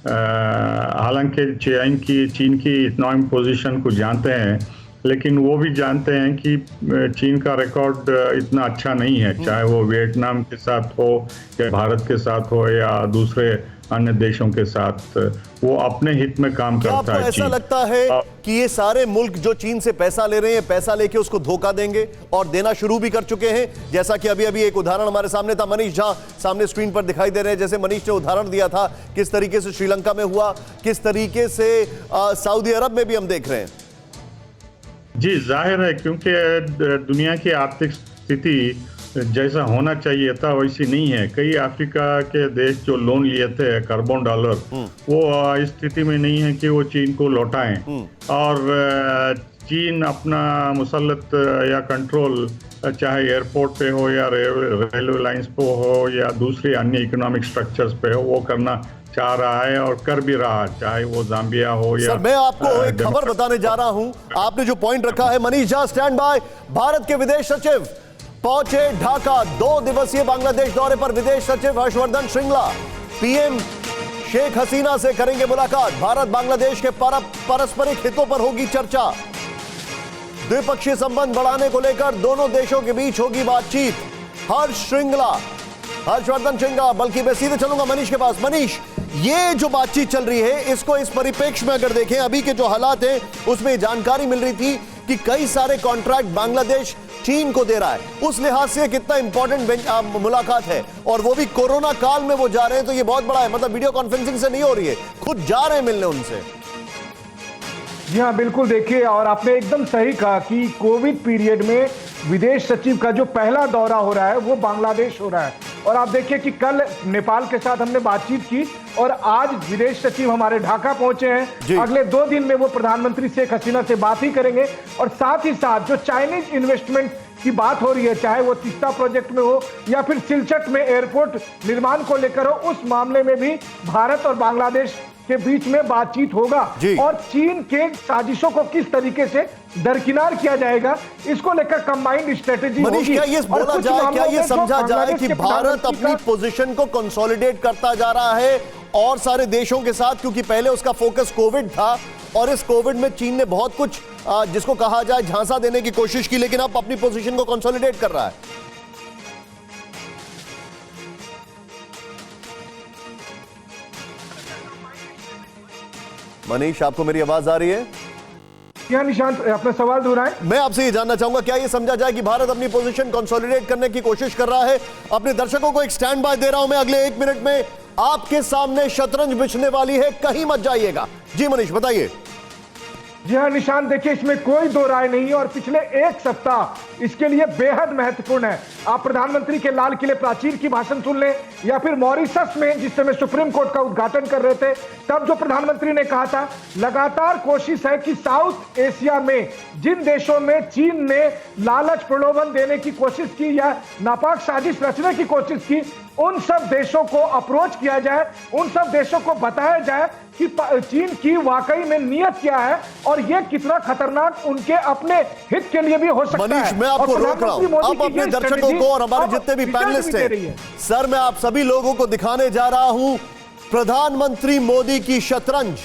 हालांकि चीन की इकोनॉमिक पोजीशन को जानते हैं, लेकिन वो भी जानते हैं कि चीन का रिकॉर्ड इतना अच्छा नहीं है, चाहे वो वियतनाम के साथ हो या भारत के साथ हो या दूसरे अन्य देशों के साथ, वो अपने हित में काम करता है। ऐसा लगता है कि ये सारे मुल्क जो चीन से पैसा ले रहे हैं, पैसा लेके उसको धोखा देंगे और देना शुरू भी कर चुके हैं? जैसा कि अभी एक उदाहरण हमारे सामने था, मनीष झा सामने स्क्रीन पर दिखाई दे रहे हैं, जैसे मनीष ने उदाहरण दिया था किस तरीके से श्रीलंका में हुआ, किस तरीके से सऊदी अरब में भी हम देख रहे हैं। जी, जाहिर है, क्योंकि दुनिया की आर्थिक स्थिति जैसा होना चाहिए था वैसी नहीं है। कई अफ्रीका के देश जो लोन लिए थे $खरबों डॉलर, वो इस स्थिति में नहीं है कि वो चीन को लौटाएं, और चीन अपना मुसल्लत या कंट्रोल चाहे एयरपोर्ट पे हो या रेलवे लाइंस पे हो या दूसरी अन्य इकोनॉमिक स्ट्रक्चर्स पे हो, वो करना चाह रहा है और कर भी रहा है, चाहे वो जाम्बिया हो या। सर मैं आपको एक खबर बताने जा रहा हूं, आपने जो पॉइंट रखा है, मनीष झा स्टैंड बाय। भारत के विदेश सचिव पहुंचे ढाका, 2 दिवसीय बांग्लादेश दौरे पर विदेश सचिव हर्षवर्धन श्रृंगला पीएम शेख हसीना से करेंगे मुलाकात। भारत बांग्लादेश के पारस्परिक हितों पर होगी चर्चा। द्विपक्षीय संबंध बढ़ाने को लेकर दोनों देशों के बीच होगी बातचीत। हर्षवर्धन श्रृंगला, बल्कि मैं सीधे चलूंगा मनीष के पास। मनीष, ये जो बातचीत चल रही है, इसको इस परिप्रेक्ष्य में अगर देखें, अभी के जो हालात हैं उसमें जानकारी मिल रही थी कि कई सारे कॉन्ट्रैक्ट बांग्लादेश चीन को दे रहा है, उस लिहाज से कितना इंपॉर्टेंट मुलाकात है, और वो भी कोरोना काल में वो जा रहे हैं, तो ये बहुत बड़ा है। मतलब वीडियो कॉन्फ्रेंसिंग से नहीं हो रही है, खुद जा रहे हैं मिलने उनसे। जी हाँ, बिल्कुल। देखिए, और आपने एकदम सही कहा कि कोविड पीरियड में विदेश सचिव का जो पहला दौरा हो रहा है वो बांग्लादेश हो रहा है। और आप देखिए कि कल नेपाल के साथ हमने बातचीत की और आज विदेश सचिव हमारे ढाका पहुंचे हैं। अगले 2 दिन में वो प्रधानमंत्री शेख हसीना से बात ही करेंगे, और साथ ही साथ जो चाइनीज इन्वेस्टमेंट की बात हो रही है, चाहे वो तीस्ता प्रोजेक्ट में हो या फिर सिलचट में एयरपोर्ट निर्माण को लेकर हो, उस मामले में भी भारत और बांग्लादेश के बीच में बातचीत होगा। और चीन के साजिशों को किस तरीके से दरकिनार किया जाएगा, इसको लेकर कंबाइंड स्ट्रेटेजी होगी। मनीष, क्या ये बोला जाए, क्या ये समझा जाए कि भारत अपनी पोजीशन को कंसोलिडेट करता जा रहा है और सारे देशों के साथ, क्योंकि पहले उसका फोकस कोविड था और इस कोविड में चीन ने बहुत कुछ जिसको कहा जाए झांसा देने की कोशिश की, लेकिन अब अपनी पोजीशन को कंसोलिडेट कर रहा है? मनीष, आपको मेरी आवाज आ रही है? क्या निशांत, अपना सवाल दोहराएं। मैं आपसे ये जानना चाहूंगा, क्या ये समझा जाए कि भारत अपनी पोजीशन कंसोलिडेट करने की कोशिश कर रहा है? अपने दर्शकों को एक स्टैंड बाय दे रहा हूं मैं, अगले 1 मिनट में आपके सामने शतरंज बिछने वाली है, कहीं मत जाइएगा। जी मनीष, बताइए। जी हाँ निशांत, देखिए इसमें कोई दो राय नहीं है और पिछले 1 सप्ताह इसके लिए बेहद महत्वपूर्ण है। आप प्रधानमंत्री के लाल किले प्राचीर की भाषण सुन लें या फिर मॉरिशस में जिस समय सुप्रीम कोर्ट का उद्घाटन कर रहे थे, तब जो प्रधानमंत्री ने कहा था, लगातार कोशिश है कि साउथ एशिया में जिन देशों में चीन ने लालच प्रलोभन देने की कोशिश की या नापाक साजिश रचने की कोशिश की, उन सब देशों को अप्रोच किया जाए, उन सब देशों को बताया जाए कि चीन की वाकई में नीयत क्या है और ये कितना खतरनाक उनके अपने हित के लिए भी हो सकता मनीष, है। मैं आपको रोक रहा हूं। अब अपने दर्शकों को और हमारे जितने भी पैनलिस्ट हैं, सर मैं आप सभी लोगों को दिखाने जा रहा हूं प्रधानमंत्री मोदी की शतरंज।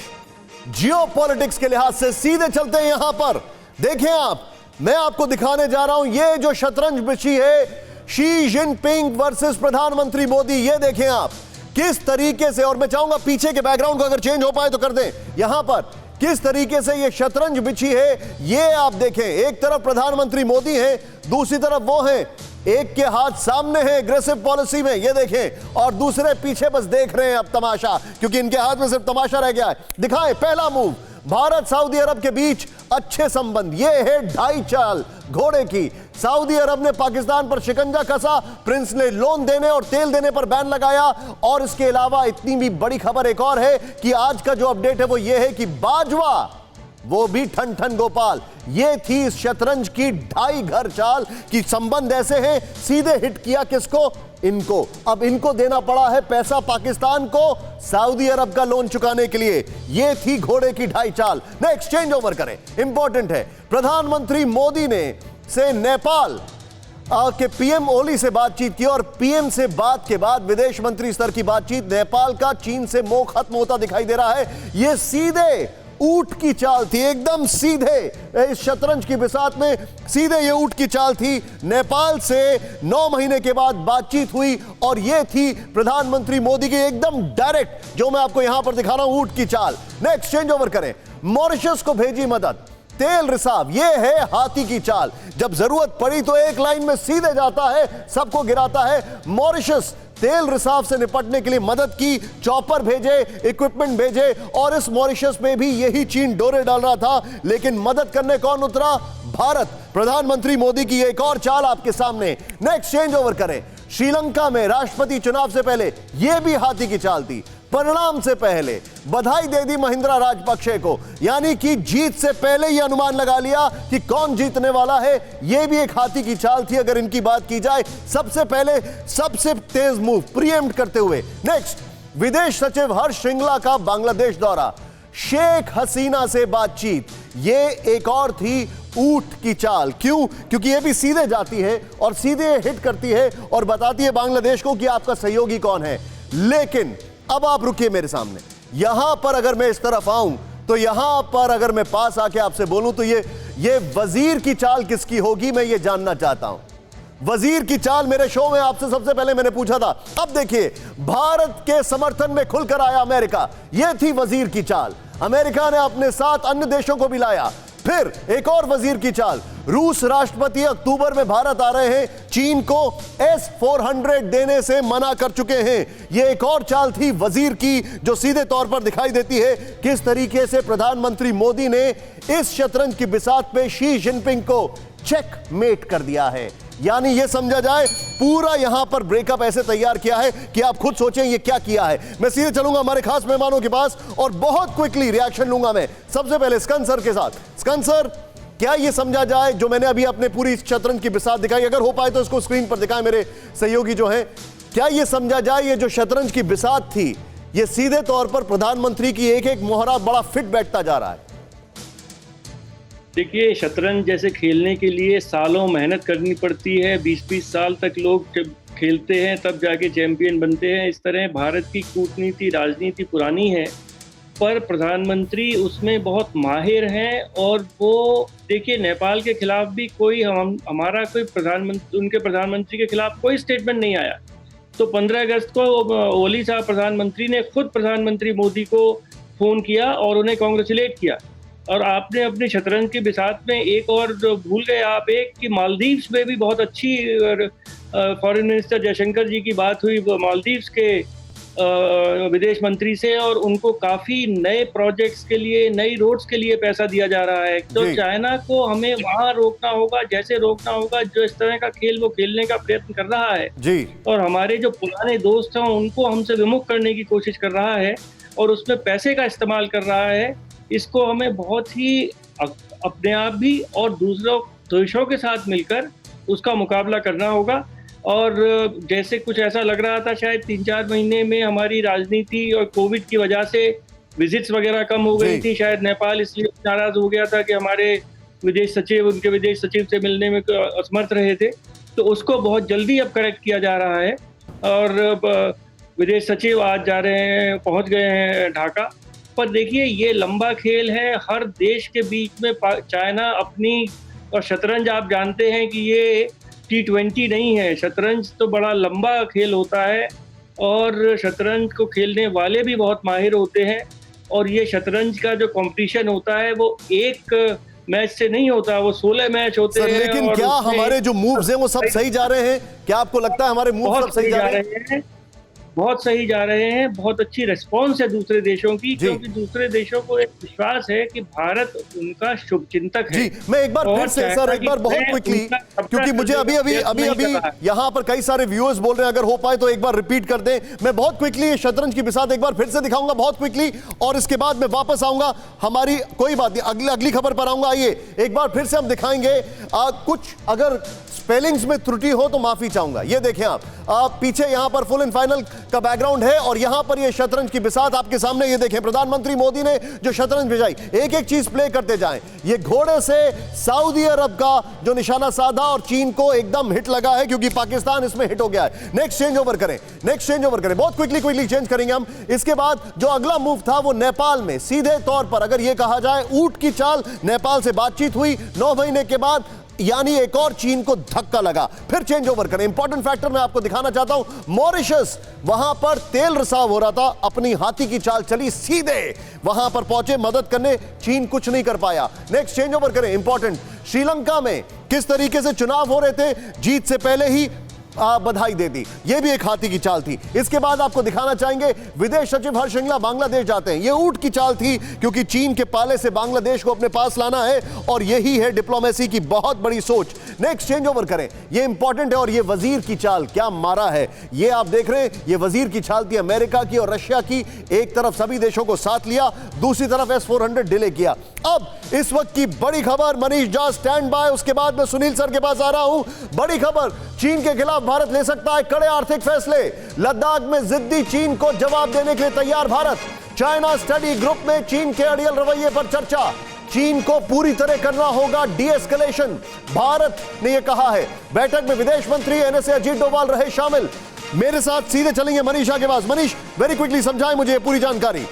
जियोपॉलिटिक्स के लिहाज से सीधे चलते हैं यहां पर। देखें आप, मैं आपको दिखाने जा रहा हूं ये जो शतरंज बिछी है शी जिनपिंग वर्सेस प्रधानमंत्री मोदी। ये देखें आप किस तरीके से, और मैं चाहूंगा पीछे के बैकग्राउंड को अगर चेंज हो पाए तो कर दें, यहां पर किस तरीके से ये शतरंज बिछी है ये आप देखें। एक तरफ प्रधानमंत्री मोदी हैं, दूसरी तरफ वो हैं, एक के हाथ सामने है एग्रेसिव पॉलिसी में, ये देखें, और दूसरे पीछे बस देख रहे हैं अब तमाशा, क्योंकि इनके हाथ में सिर्फ तमाशा रह गया है। दिखाएं पहला मूव, भारत सऊदी अरब के बीच अच्छे संबंध, ये है ढाई चाल घोड़े की। सऊदी अरब ने पाकिस्तान पर शिकंजा कसा, प्रिंस ने लोन देने और तेल देने पर बैन लगाया, और इसके अलावा इतनी भी बड़ी खबर एक और है कि आज का जो अपडेट है वो ये है कि बाजवा वो भी ठन ठन गोपाल। ये थी इस शतरंज की ढाई घर चाल कि संबंध ऐसे हैं, सीधे हिट किया किसको? इनको। अब इनको देना पड़ा है पैसा पाकिस्तान को सऊदी अरब का लोन चुकाने के लिए। ये थी घोड़े की ढाई चाल। नेक्स्ट चेंज ओवर करें, इंपॉर्टेंट है। प्रधानमंत्री मोदी ने से नेपाल के पीएम ओली से बातचीत की, और पीएम से बात के बाद विदेश मंत्री स्तर की बातचीत। नेपाल का चीन से मोह खत्म होता दिखाई दे रहा है। यह सीधे ऊंट की चाल थी, एकदम सीधे इस शतरंज की बिसात में सीधे ये ऊंट की चाल थी। नेपाल से 9 महीने के बाद बातचीत हुई, और ये थी प्रधानमंत्री मोदी की एकदम डायरेक्ट, जो मैं आपको यहां पर दिखा रहा हूं, ऊंट की चाल। नेक्स्ट चेंज ओवर करें, मॉरिशस को भेजी मदद, तेल रिसाव, यह है हाथी की चाल। जब जरूरत पड़ी तो एक लाइन में सीधे जाता है, सबको गिराता है। मॉरिशस तेल रिसाव से निपटने के लिए मदद की, चॉपर भेजे, इक्विपमेंट भेजे, और इस मॉरिशस में भी यही चीन डोरे डाल रहा था, लेकिन मदद करने कौन उतरा? भारत। प्रधानमंत्री मोदी की एक और चाल आपके सामने। नेक्स्ट चेंज ओवर करें, श्रीलंका में राष्ट्रपति चुनाव से पहले यह भी हाथी की चाल थी। परिणाम से पहले बधाई दे दी महिंद्रा राजपक्षे को, यानी कि जीत से पहले ही अनुमान लगा लिया कि कौन जीतने वाला है। यह भी एक हाथी की चाल थी अगर इनकी बात की जाए। सबसे पहले सबसे तेज मूव प्रीएम्प्ट करते हुए। नेक्स्ट, विदेश सचिव हर्ष श्रृंगला का बांग्लादेश दौरा, शेख हसीना से बातचीत, यह एक और थी ऊंट की चाल। क्यों? क्योंकि यह भी सीधे जाती है और सीधे हिट करती है और बताती है बांग्लादेश को कि आपका सहयोगी कौन है। लेकिन अब आप रुकिए मेरे सामने, यहां पर अगर मैं इस तरफ आऊं तो यहां पर अगर मैं पास आके आपसे बोलूं तो ये वजीर की चाल किसकी होगी, मैं ये जानना चाहता हूं। वजीर की चाल मेरे शो में आपसे सबसे पहले मैंने पूछा था। अब देखिए, भारत के समर्थन में खुलकर आया अमेरिका, यह थी वजीर की चाल। अमेरिका ने अपने साथ अन्य देशों को भी लाया। फिर एक और वजीर की चाल, रूस राष्ट्रपति अक्टूबर में भारत आ रहे हैं, चीन को S-400 देने से मना कर चुके हैं। यह एक और चाल थी वजीर की, जो सीधे तौर पर दिखाई देती है किस तरीके से प्रधानमंत्री मोदी ने इस शतरंज की बिसात पे शी जिनपिंग को चेकमेट कर दिया है। यानी यह समझा जाए पूरा यहां पर ब्रेकअप ऐसे तैयार किया है कि आप खुद सोचें ये क्या किया है। मैं सीधे चलूंगा हमारे खास मेहमानों के पास और बहुत क्विकली रिएक्शन लूंगा मैं। सबसे पहले स्कंद सर के साथ। स्कंद सर, क्या यह समझा जाए जो मैंने अभी अपने पूरी शतरंज की बिसात दिखाई, अगर हो पाए तो इसको स्क्रीन पर दिखाएं मेरे सहयोगी जो हैं, क्या यह समझा जाए ये जो शतरंज की बिसात थी ये सीधे तौर पर प्रधानमंत्री की एक एक मोहरा बड़ा फिट बैठता जा रहा है? देखिए, शतरंज जैसे खेलने के लिए सालों मेहनत करनी पड़ती है, 20-20 साल तक लोग खेलते हैं तब जाके चैंपियन बनते हैं। इस तरह भारत की कूटनीति राजनीति पुरानी है, पर प्रधानमंत्री उसमें बहुत माहिर हैं। और वो देखिए, नेपाल के खिलाफ भी कोई हमारा कोई प्रधानमंत्री, उनके प्रधानमंत्री के खिलाफ कोई स्टेटमेंट नहीं आया। तो 15 अगस्त को ओली साहब प्रधानमंत्री ने खुद प्रधानमंत्री मोदी को फ़ोन किया और उन्हें कॉन्ग्रेचुलेट किया। और आपने अपनी शतरंज की बिसात में एक और जो भूल गए आप, एक कि मालदीव्स में भी बहुत अच्छी फॉरेन मिनिस्टर जयशंकर जी की बात हुई मालदीव्स के विदेश मंत्री से, और उनको काफ़ी नए प्रोजेक्ट्स के लिए, नई रोड्स के लिए पैसा दिया जा रहा है। तो चाइना को हमें वहाँ रोकना होगा, जैसे रोकना होगा जो इस तरह का खेल वो खेलने का प्रयत्न कर रहा है जी। और हमारे जो पुराने दोस्त हैं उनको हमसे विमुख करने की कोशिश कर रहा है और उसमें पैसे का इस्तेमाल कर रहा है। इसको हमें बहुत ही अपने आप भी और दूसरों देशों के साथ मिलकर उसका मुकाबला करना होगा। और जैसे कुछ ऐसा लग रहा था शायद 3-4 महीने में हमारी राजनीति और कोविड की वजह से विजिट्स वगैरह कम हो गई थी। शायद नेपाल इसलिए नाराज हो गया था कि हमारे विदेश सचिव उनके विदेश सचिव से मिलने में असमर्थ रहे थे, तो उसको बहुत जल्दी अब करेक्ट किया जा रहा है। और विदेश सचिव आज जा रहे हैं, पहुंच गए हैं ढाका। पर देखिए ये लंबा खेल है, हर देश के बीच में चाइना अपनी, और शतरंज आप जानते हैं कि ये T20 नहीं है, शतरंज तो बड़ा लंबा खेल होता है और शतरंज को खेलने वाले भी बहुत माहिर होते हैं। और ये शतरंज का जो कंपटीशन होता है वो एक मैच से नहीं होता, वो 16 मैच होते हैं। लेकिन और क्या हमारे जो मूव्स हैं वो सब सही जा रहे हैं? क्या आपको लगता है हमारे मूव्स सब सही जा रहे हैं? बहुत सही जा रहे हैं, बहुत अच्छी रिस्पॉन्स है दूसरे देशों की, क्योंकि दूसरे देशों को एक विश्वास है कि भारत उनका शुभचिंतक है। जी, मैं एक बार फिर से सर, एक बार बहुत क्विकली, क्योंकि मुझे अभी यहाँ पर कई सारे व्यूअर्स बोल रहे हैं, अगर हो पाए तो एक बार रिपीट कर दें। मैं बहुत क्विकली ये शतरंज की बिसात एक बार फिर से दिखाऊंगा बहुत क्विकली, और इसके बाद मैं वापस आऊंगा हमारी, कोई बात नहीं, अगली खबर पर आऊंगा। आइए एक बार फिर से हम दिखाएंगे। कुछ अगर स्पेलिंग्स में त्रुटि हो तो माफी चाहूंगा। ये देखें आप पीछे यहां पर फुल एंड फाइनल का बैकग्राउंड है और यहां पर ये शतरंज की बिसात आपके सामने। ये देखें प्रधानमंत्री मोदी ने जो शतरंज भिजाई, एक एक चीज प्ले करते जाएं। ये घोड़े से सऊदी अरब का जो निशाना साधा और चीन को एकदम हिट लगा है, क्योंकि पाकिस्तान इसमें हिट हो गया है। नेक्स्ट चेंज ओवर करें, बहुत क्विकली चेंज करेंगे हम। इसके बाद जो अगला मूव था वो नेपाल में, सीधे तौर पर अगर ये कहा जाए ऊंट की चाल, नेपाल से बातचीत हुई 9 महीने के बाद, यानी एक और चीन को धक्का लगा। फिर चेंज ओवर करें। इंपॉर्टेंट फैक्टर मैं आपको दिखाना चाहता हूं, मॉरिशस, वहां पर तेल रिसाव हो रहा था, अपनी हाथी की चाल चली, सीधे वहां पर पहुंचे मदद करने, चीन कुछ नहीं कर पाया। नेक्स्ट चेंज ओवर करें। इंपॉर्टेंट, श्रीलंका में किस तरीके से चुनाव हो रहे थे, जीत से पहले ही बधाई दे दी, यह भी एक हाथी की चाल थी। इसके बाद आपको दिखाना चाहेंगे विदेश सचिव हर्ष श्रृंगला बांग्लादेश जाते हैं, यह ऊंट की चाल थी, क्योंकि चीन के पाले से बांग्लादेश को अपने पास लाना है और यही है डिप्लोमेसी की बहुत बड़ी सोच। नेक्स्ट चेंज ओवर करें, यह इंपॉर्टेंट है। और यह वजीर की चाल क्या मारा है, यह आप देख रहे हैं, यह वजीर की चाल थी अमेरिका की और रशिया की। एक तरफ सभी देशों को साथ लिया, दूसरी तरफ S-400 डिले किया। अब इस वक्त की बड़ी खबर, मनीष झा स्टैंड बाय, उसके बाद मैं सुनील सर के पास आ रहा हूं। बड़ी खबर, चीन के खिलाफ भारत ले सकता है कड़े आर्थिक फैसले, लद्दाख में जिद्दी चीन को जवाब देने के लिए तैयार भारत। चाइना स्टडी ग्रुप में चीन के अड़ियल रवैये पर चर्चा, चीन को पूरी तरह करना होगा डी-एस्केलेशन, भारत ने यह कहा है। बैठक में विदेश मंत्री NSA अजीत डोभाल रहे शामिल। मेरे साथ सीधे चलेंगे मनीषा के पास। मनीष, वेरी क्विकली समझाएं मुझे पूरी जानकारी।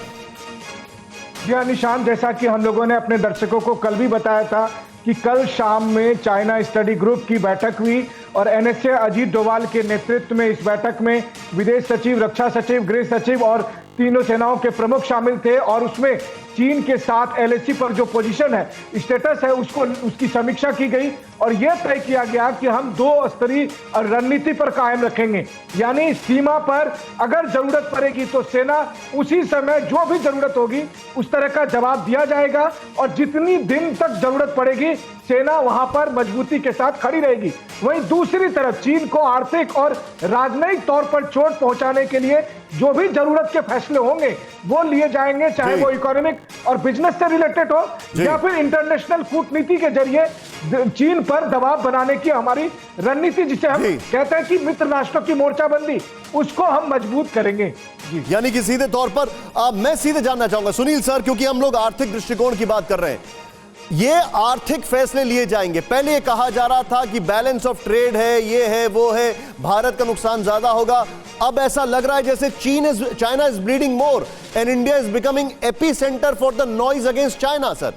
जी हाँ निशान, जैसा कि हम लोगों ने अपने दर्शकों को कल भी बताया था कि कल शाम में चाइना स्टडी ग्रुप की बैठक हुई और NSA अजीत डोभाल के नेतृत्व में इस बैठक में विदेश सचिव, रक्षा सचिव, गृह सचिव और तीनों सेनाओं के प्रमुख शामिल थे। और उसमें चीन के साथ LAC पर जो पोजीशन है, स्टेटस है, उसकी समीक्षा की गई और यह तय किया गया कि हम 2 स्तरीय रणनीति पर कायम रखेंगे। यानी सीमा पर अगर जरूरत पड़ेगी तो सेना उसी समय जो भी जरूरत होगी उस तरह का जवाब दिया जाएगा और जितनी दिन तक जरूरत पड़ेगी सेना वहां पर मजबूती के साथ खड़ी रहेगी। वहीं दूसरी तरफ चीन को आर्थिक और राजनयिक तौर पर चोट पहुंचाने के लिए जो भी जरूरत के फैसले होंगे वो लिए जाएंगे, चाहे वो इकोनॉमिक और बिजनेस से रिलेटेड हो या फिर इंटरनेशनल कूटनीति के जरिए चीन पर दबाव बनाने की हमारी रणनीति, जिसे हम कहते हैं कि मित्र राष्ट्रों की मोर्चाबंदी, उसको हम मजबूत करेंगे। यानी कि सीधे तौर पर मैं सीधे जानना चाहूंगा सुनील सर, क्योंकि हम लोग आर्थिक दृष्टिकोण की बात कर रहे हैं, ये आर्थिक फैसले लिए जाएंगे। पहले ये कहा जा रहा था कि बैलेंस ऑफ ट्रेड है, ये है, वो है, भारत का नुकसान ज्यादा होगा। अब ऐसा लग रहा है जैसे China is bleeding more and India is becoming AP centre for the noise against China. Sir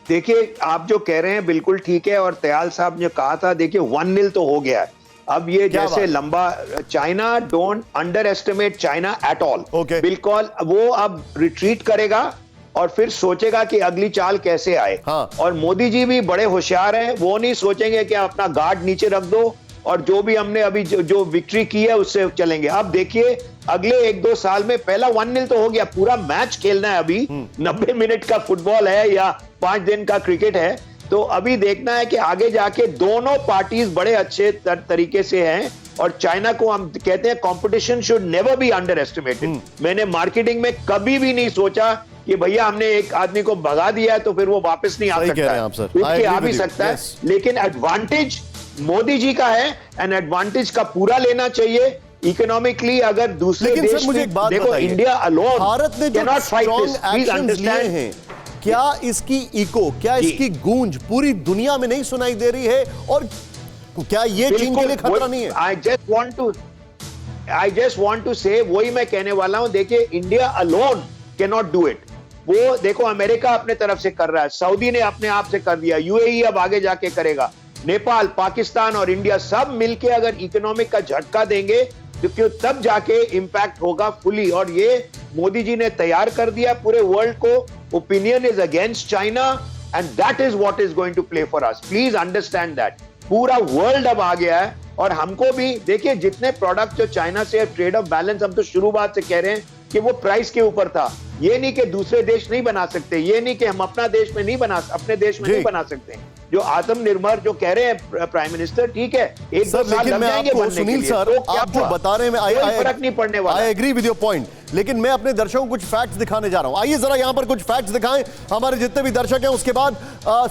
देखिए, आप जो कह रहे हैं बिल्कुल ठीक है और दयाल साहब ने कहा था, देखिए 1-0 तो हो गया है। अब ये जैसे लंबा, China, don't under estimate China at all. बिल्कुल वो अब रिट्रीट करेगा और फिर सोचेगा कि अगली चाल कैसे आए। और मोदी जी भी बड़े होशियार हैं, वो नहीं सोचेंगे कि अपना गार्ड नीचे रख दो और जो भी हमने अभी जो विक्ट्री की है उससे चलेंगे। अब देखिए अगले 1-2 साल में, पहला 1-0 तो हो गया, पूरा मैच खेलना है अभी, 90 मिनट का फुटबॉल है या 5 दिन का क्रिकेट है, तो अभी देखना है कि आगे जाके दोनों पार्टीज बड़े अच्छे तरीके से हैं। और चाइना को हम कहते हैं competition should never be under estimated. मैंने मार्केटिंग में कभी भी नहीं सोचा कि भैया हमने एक आदमी को भगा दिया है तो फिर वो वापस नहीं आ सकता, उठ के आ भी सकता है। लेकिन एडवांटेज मोदी जी का है एंड एडवांटेज का पूरा लेना चाहिए इकोनॉमिकली। अगर दूसरे लेकिन देश सर मुझे एक बात देखो बताइए, इंडिया अलोन भारत ने जो स्ट्रॉन्ग एक्शंस लिए हैं, क्या इसकी इको, क्या इसकी गूंज पूरी दुनिया में नहीं सुनाई दे रही है? और क्या ये चीन के लिए खतरा नहीं है? आई जस्ट वांट टू से, वही मैं कहने वाला हूं। देखिए India alone can not do it. वो देखो अमेरिका अपने तरफ से कर रहा है, सऊदी ने अपने आप से कर दिया, यूएई अब आगे जाके करेगा, नेपाल, पाकिस्तान और इंडिया सब मिलके अगर इकोनॉमिक का झटका देंगे तो क्यों तब जाके इंपैक्ट होगा फुली। और ये मोदी जी ने तैयार कर दिया पूरे वर्ल्ड को। Opinion is against China and that is what is going to play for us. Please understand that. पूरा वर्ल्ड अब आ गया है और हमको भी देखिए जितने प्रोडक्ट जो चाइना से ट्रेड ऑफ बैलेंस, हम तो शुरुआत से कह रहे हैं कि वो प्राइस के ऊपर था। ये नहीं कि दूसरे देश नहीं बना सकते, ये नहीं कि हम अपना देश में नहीं बना, अपने देश में नहीं बना सकते। जो आत्मनिर्भर जो कह रहे हैं प्राइम मिनिस्टर, ठीक है, एक दो साल लग जाएंगे बनने के लिए। सुनील सर, आप जो बता रहे हैं कोई फर्क नहीं पड़ने वाला। I agree with your point, लेकिन मैं अपने दर्शकों को कुछ फैक्ट्स दिखाने जा रहा हूं। आइए जरा यहां पर कुछ फैक्ट्स दिखाएं हमारे जितने भी दर्शक हैं। उसके बाद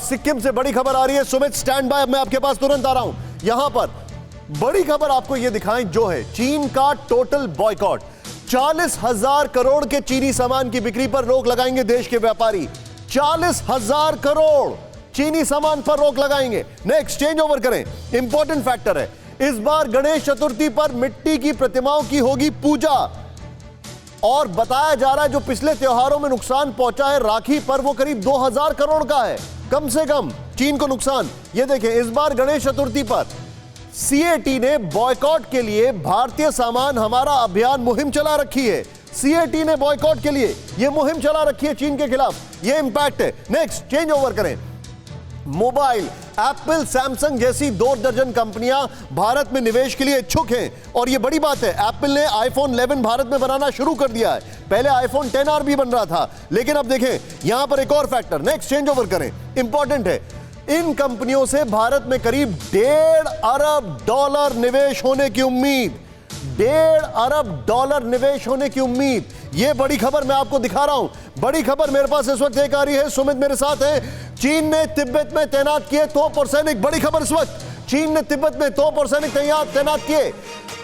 सिक्किम से बड़ी खबर आ रही है। सुमित स्टैंड बाय, मैं आपके पास तुरंत आ रहा हूं। यहां पर बड़ी खबर आपको यह दिखाएं जो है चीन का टोटल बॉयकॉट। 40,000 करोड़ के चीनी सामान की बिक्री पर रोक लगाएंगे देश के व्यापारी। 40,000 करोड़ चीनी सामान पर रोक लगाएंगे। नेक्स्ट, चेंज ओवर करें। इंपॉर्टेंट फैक्टर है, इस बार गणेश चतुर्थी पर मिट्टी की प्रतिमाओं की होगी पूजा। और बताया जा रहा है जो पिछले त्योहारों में नुकसान पहुंचा है राखी पर, वो करीब 2000 करोड़ का है कम से कम चीन को नुकसान। ये देखें, इस बार गणेश चतुर्थी पर सीएटी ने बॉयकॉट के लिए भारतीय सामान हमारा अभियान मुहिम चला रखी है। सीएटी ने बॉयकॉट के लिए यह मुहिम चला रखी है चीन के खिलाफ। यह इंपैक्ट है। नेक्स्ट, चेंज ओवर करें। मोबाइल, एप्पल, सैमसंग जैसी 2 दर्जन कंपनियां भारत में निवेश के लिए इच्छुक हैं। और यह बड़ी बात है, एप्पल ने आईफोन 11 भारत में बनाना शुरू कर दिया है। पहले आईफोन 10R भी बन रहा था, लेकिन अब देखें यहां पर एक और फैक्टर। नेक्स्ट, चेंज ओवर करें। इंपॉर्टेंट है, इन कंपनियों से भारत में करीब $1.5 अरब निवेश होने की उम्मीद। $1.5 अरब निवेश होने की उम्मीद। यह बड़ी खबर मैं आपको दिखा रहा हूं। बड़ी खबर मेरे पास इस वक्त एक आ रही है। सुमित मेरे साथ है। चीन ने तिब्बत में तैनात किए तोप और सैनिक। बड़ी खबर इस वक्त, चीन ने तिब्बत में तोप और सैनिक तैनात किए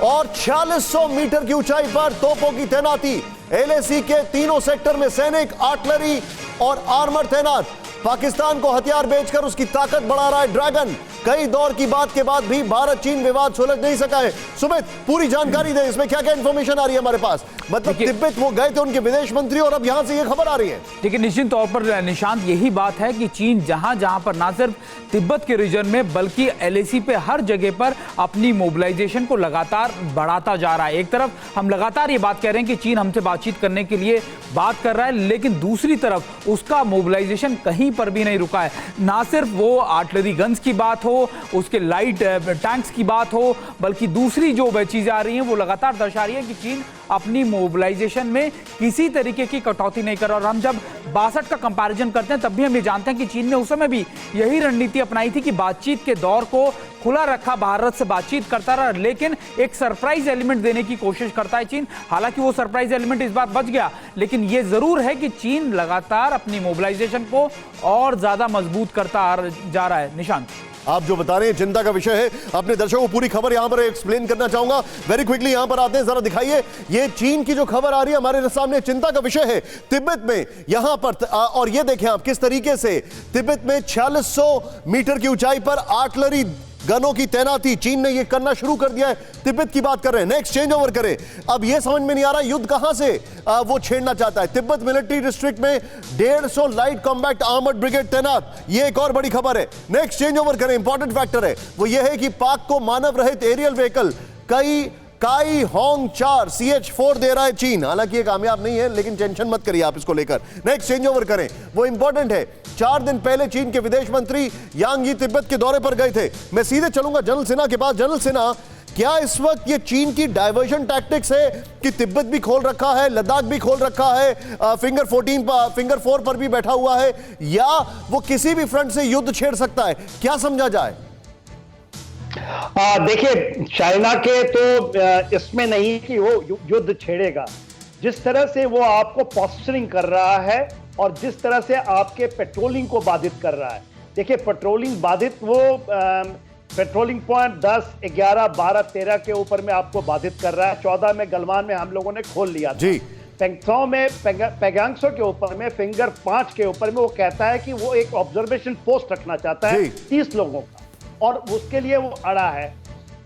और 4600 मीटर की ऊंचाई पर तोपों की तैनाती। एलएसी के तीनों सेक्टर में सैनिक, आर्टिलरी और आर्मर तैनात। पाकिस्तान को हथियार बेचकर उसकी ताकत बढ़ा रहा है ड्रैगन। कई दौर की बात के बाद भी भारत चीन विवाद सुलझ नहीं सका है। सुमित, पूरी जानकारी दें, इसमें क्या क्या इंफॉर्मेशन आ रही है हमारे पास? मतलब तिब्बत वो गए थे उनके विदेश मंत्री और अब यहां से ये खबर आ रही है। देखिए, निश्चित तौर पर निशांत यही बात है कि चीन जहां जहां पर ना सिर्फ तिब्बत के रीजन में बल्कि एलएसी पे हर जगह पर अपनी मोबिलाइजेशन को लगातार बढ़ाता जा रहा है। एक तरफ हम लगातार ये बात कह रहे हैं कि चीन हमसे बातचीत करने के लिए बात कर रहा है, लेकिन दूसरी तरफ उसका मोबिलाइजेशन कहीं पर भी नहीं रुका है। ना सिर्फ वो आर्टिलरी गन्स की बात हो, उसके लाइट टैंक्स की बात हो, बल्कि दूसरी जो चीजें आ रही हैं वो लगातार दर्शा रही है कि चीन अपनी मोबिलाइजेशन में किसी तरीके की कटौती नहीं कर रहा। और हम जब 62 का कंपैरिजन करते हैं तब भी हम ये जानते हैं कि चीन ने उस समय भी यही रणनीति अपनाई थी कि बातचीत के दौर को खुला रखा, भारत से बातचीत करता रहा, लेकिन एक सरप्राइज एलिमेंट देने की कोशिश करता है चीन। हालांकि वो सरप्राइज एलिमेंट इस बार बच गया, लेकिन ये जरूर है कि चीन लगातार अपनी मोबिलाइजेशन को और ज्यादा मजबूत करता जा रहा है। निशांत, आप जो बता रहे हैं चिंता का विषय है। अपने दर्शकों को पूरी खबर यहां पर एक्सप्लेन करना चाहूंगा। वेरी क्विकली यहां पर आते हैं, जरा दिखाइए। ये चीन की जो खबर आ रही है हमारे सामने, चिंता का विषय है तिब्बत में यहां पर। और ये देखें आप किस तरीके से तिब्बत में 4600 मीटर की ऊंचाई पर आर्टिलरी गनों की तैनाती चीन ने ये करना शुरू कर दिया है। तिब्बत की बात कर रहे हैं। नेक्स्ट, चेंज ओवर करें। अब ये समझ में नहीं आ रहा युद्ध कहां से वो छेड़ना चाहता है। तिब्बत मिलिट्री डिस्ट्रिक्ट में 150 लाइट कॉम्बैट आर्मर्ड ब्रिगेड तैनात। ये एक और बड़ी खबर है। नेक्स्ट, चेंज ओवर करें। इंपॉर्टेंट फैक्टर है वो ये है कि पाक को मानव रहित एरियल व्हीकल काई होंग 4 CH-4 दे रहा है चीन। हालांकि ये कामयाब नहीं है, लेकिन टेंशन मत करिए आप इसको लेकर। नेक्स्ट, चेंज ओवर करें। वो इंपॉर्टेंट है, 4 दिन पहले चीन के विदेश मंत्री यांग यी तिब्बत के दौरे पर गए थे। मैं सीधे चलूंगा जनरल सिन्हा के पास। जनरल सिन्हा, क्या इस वक्त ये चीन की डाइवर्जन टैक्टिक्स है कि तिब्बत भी खोल रखा है, लद्दाख भी खोल रखा है, फिंगर 4 पर भी बैठा हुआ है, या वो किसी भी फ्रंट से युद्ध छेड़ सकता है? क्या समझा जाए? देखिए, चाइना के तो इसमें नहीं कि वो युद्ध छेड़ेगा। जिस तरह से वो आपको पॉस्चरिंग कर रहा है और जिस तरह से आपके पेट्रोलिंग को बाधित कर रहा है। देखिए, पेट्रोलिंग बाधित वो पेट्रोलिंग पॉइंट 10, 11, 12, 13 के ऊपर में आपको बाधित कर रहा है। 14 में गलवान में हम लोगों ने खोल लिया था। जी। पेंगसौ में पेगांगसो के ऊपर में फिंगर 5 के ऊपर में वो कहता है कि वो एक ऑब्जर्वेशन पोस्ट रखना चाहता है 30 लोगों का, और उसके लिए वो अड़ा है।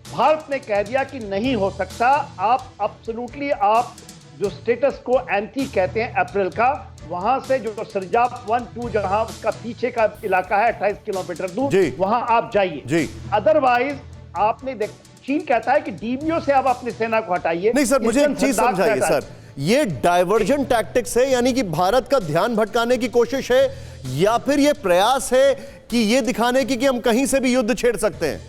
भारत ने कह दिया कि नहीं हो सकता, आप एब्सोल्युटली आप जो स्टेटस को एंटी कहते हैं अप्रैल का, वहां से जो सरजाप 1, 2 जहां उसका पीछे का इलाका है 28 किलोमीटर दूर, वहां आप जाइए। अदरवाइज आपने चीन कहता है कि डीबीओ से आप अपनी सेना को हटाइए। नहीं सर, मुझे एक चीज समझाइए सर, ये डाइवर्जन टैक्टिक्स है, यानी कि भारत का ध्यान भटकाने की कोशिश है, या फिर ये प्रयास है कि ये दिखाने की कि हम कहीं से भी युद्ध छेड़ सकते हैं?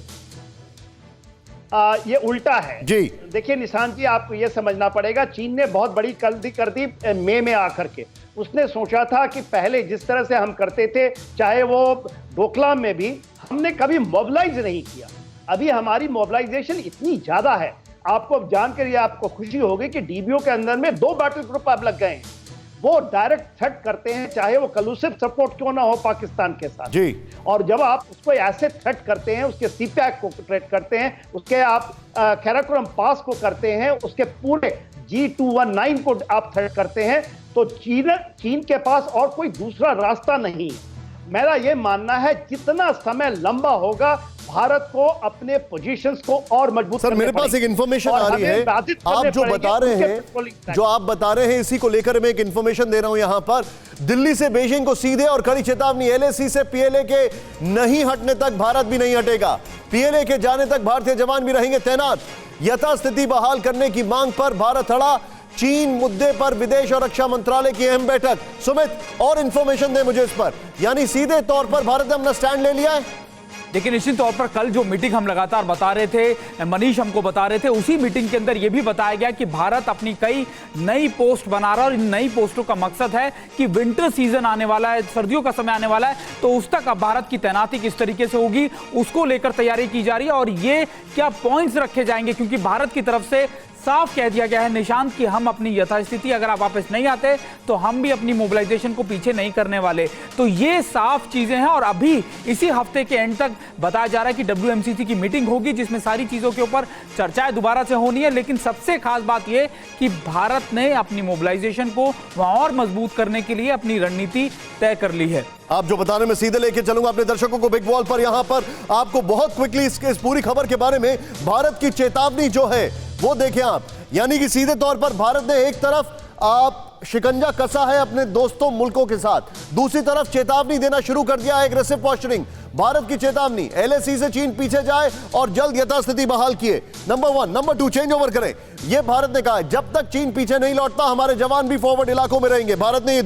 ये उल्टा है जी। देखिए निशांत जी, आपको ये समझना पड़ेगा, चीन ने बहुत बड़ी गलती कर दी मई में आकर के। उसने सोचा था कि पहले जिस तरह से हम करते थे, चाहे वो डोकलाम में भी, हमने कभी मोबिलाइज नहीं किया। अभी हमारी मोबिलाइजेशन इतनी ज्यादा है, आपको जानकर ये आपको खुशी होगी कि डीबीओ के अंदर में 2 बैटल ग्रुप अब लग गए हैं। वो डायरेक्ट थ्रेट करते हैं, चाहे वो कलूसिव सपोर्ट क्यों ना हो पाकिस्तान के साथ जी। और जब आप उसको ऐसे थ्रेट करते हैं, उसके सीपैक को थ्रेट करते हैं, उसके आप कैराकोरम पास को करते हैं, उसके पूरे G219 को आप थ्रेट करते हैं, तो चीन के पास और कोई दूसरा रास्ता नहीं है। मेरा यह मानना है जितना समय लंबा होगा, भारत को अपने पोजीशंस को और मजबूत सर, मेरे पास एक इंफॉर्मेशन आ रही है, आप जो बता रहे हैं, जो आप बता रहे हैं, इसी को लेकर मैं एक इंफॉर्मेशन दे रहा हूं यहां पर। दिल्ली से बीजिंग को सीधे और कड़ी चेतावनी, एलएसी से पीएलए के नहीं हटने तक भारत भी नहीं हटेगा, पीएलए के जाने तक भारतीय जवान भी रहेंगे तैनात। यथास्थिति बहाल करने की मांग पर भारत अड़ा, चीन मुद्दे पर विदेश और रक्षा मंत्रालय की अहम बैठक। सुमित, और इंफॉर्मेशन दे मुझे इस पर, यानी सीधे तौर पर भारत ने अपना स्टैंड ले लिया है। देखिए निश्चित तौर पर कल जो मीटिंग हम लगातार बता रहे थे, मनीष हमको बता रहे थे, उसी मीटिंग के अंदर यह भी बताया गया कि भारत अपनी कई नई पोस्ट बना रहा है, और इन नई पोस्टों का मकसद है कि विंटर सीजन आने वाला है, सर्दियों का समय आने वाला है, तो उस तक अब भारत की तैनाती किस तरीके से होगी उसको लेकर तैयारी की जा रही है। और ये क्या पॉइंट्स रखे जाएंगे, क्योंकि भारत की तरफ से साफ कह दिया गया है निशांत कि हम अपनी यथास्थिति, अगर आप वापस नहीं आते तो हम भी अपनी मोबिलाइजेशन को पीछे नहीं करने वाले। तो ये साफ चीजें हैं, और अभी इसी हफ्ते के एंड तक बताया जा रहा है कि WMCC की मीटिंग होगी, जिसमें सारी चीजों के ऊपर चर्चाएं दोबारा से होनी है। लेकिन सबसे खास बात यह कि भारत ने अपनी मोबिलाइजेशन को वहां और मजबूत करने के लिए अपनी रणनीति तय कर ली है। आप जो बताने में सीधे लेके चलूंगा अपने दर्शकों को बिग वॉल पर, यहां पर आपको बहुत क्विकली इस पूरी खबर के बारे में भारत की चेतावनी जो है वो देखें आप, यानी कि सीधे तौर पर भारत ने एक तरफ आप शिकंजा कसा है अपने दोस्तों मुल्कों के साथ, दूसरी तरफ चेतावनी देना शुरू कर दिया है, एग्रेसिव पोस्चरिंग। भारत की चेतावनी, एलएसी से चीन पीछे जाए और जल्द यथास्थिति बहाल किए, नंबर 1। नंबर 2, चेंज ओवर करें। यह भारत ने कहा है, जब तक चीन पीछे नहीं लौटता हमारे जवान भी फॉरवर्ड इलाकों में रहेंगे। भारत ने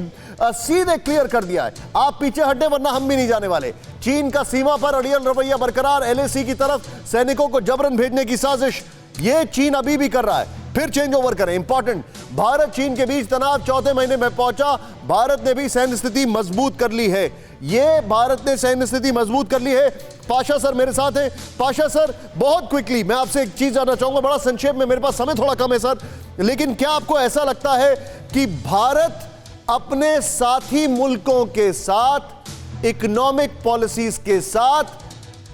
सीधे क्लियर कर दिया है, आप पीछे हटे वरना हम भी नहीं जाने वाले। चीन का सीमा पर अड़ियल रवैया बरकरार, एलएसी की तरफ सैनिकों को जबरन भेजने की साजिश, यह चीन अभी भी कर रहा है। फिर चेंज ओवर करें, इंपॉर्टेंट, भारत चीन के बीच तनाव 4थे महीने में पहुंचा, भारत ने भी सैन्य स्थिति मजबूत कर ली है। यह भारत ने सैन्य स्थिति मजबूत कर ली है। पाशा सर मेरे साथ हैं। पाशा सर, बहुत क्विकली मैं आपसे एक चीज जानना चाहूंगा, बड़ा संक्षेप में, मेरे पास समय थोड़ा कम है सर, लेकिन क्या आपको ऐसा लगता है कि भारत अपने साथी मुल्कों के साथ, इकोनॉमिक पॉलिसीज के साथ,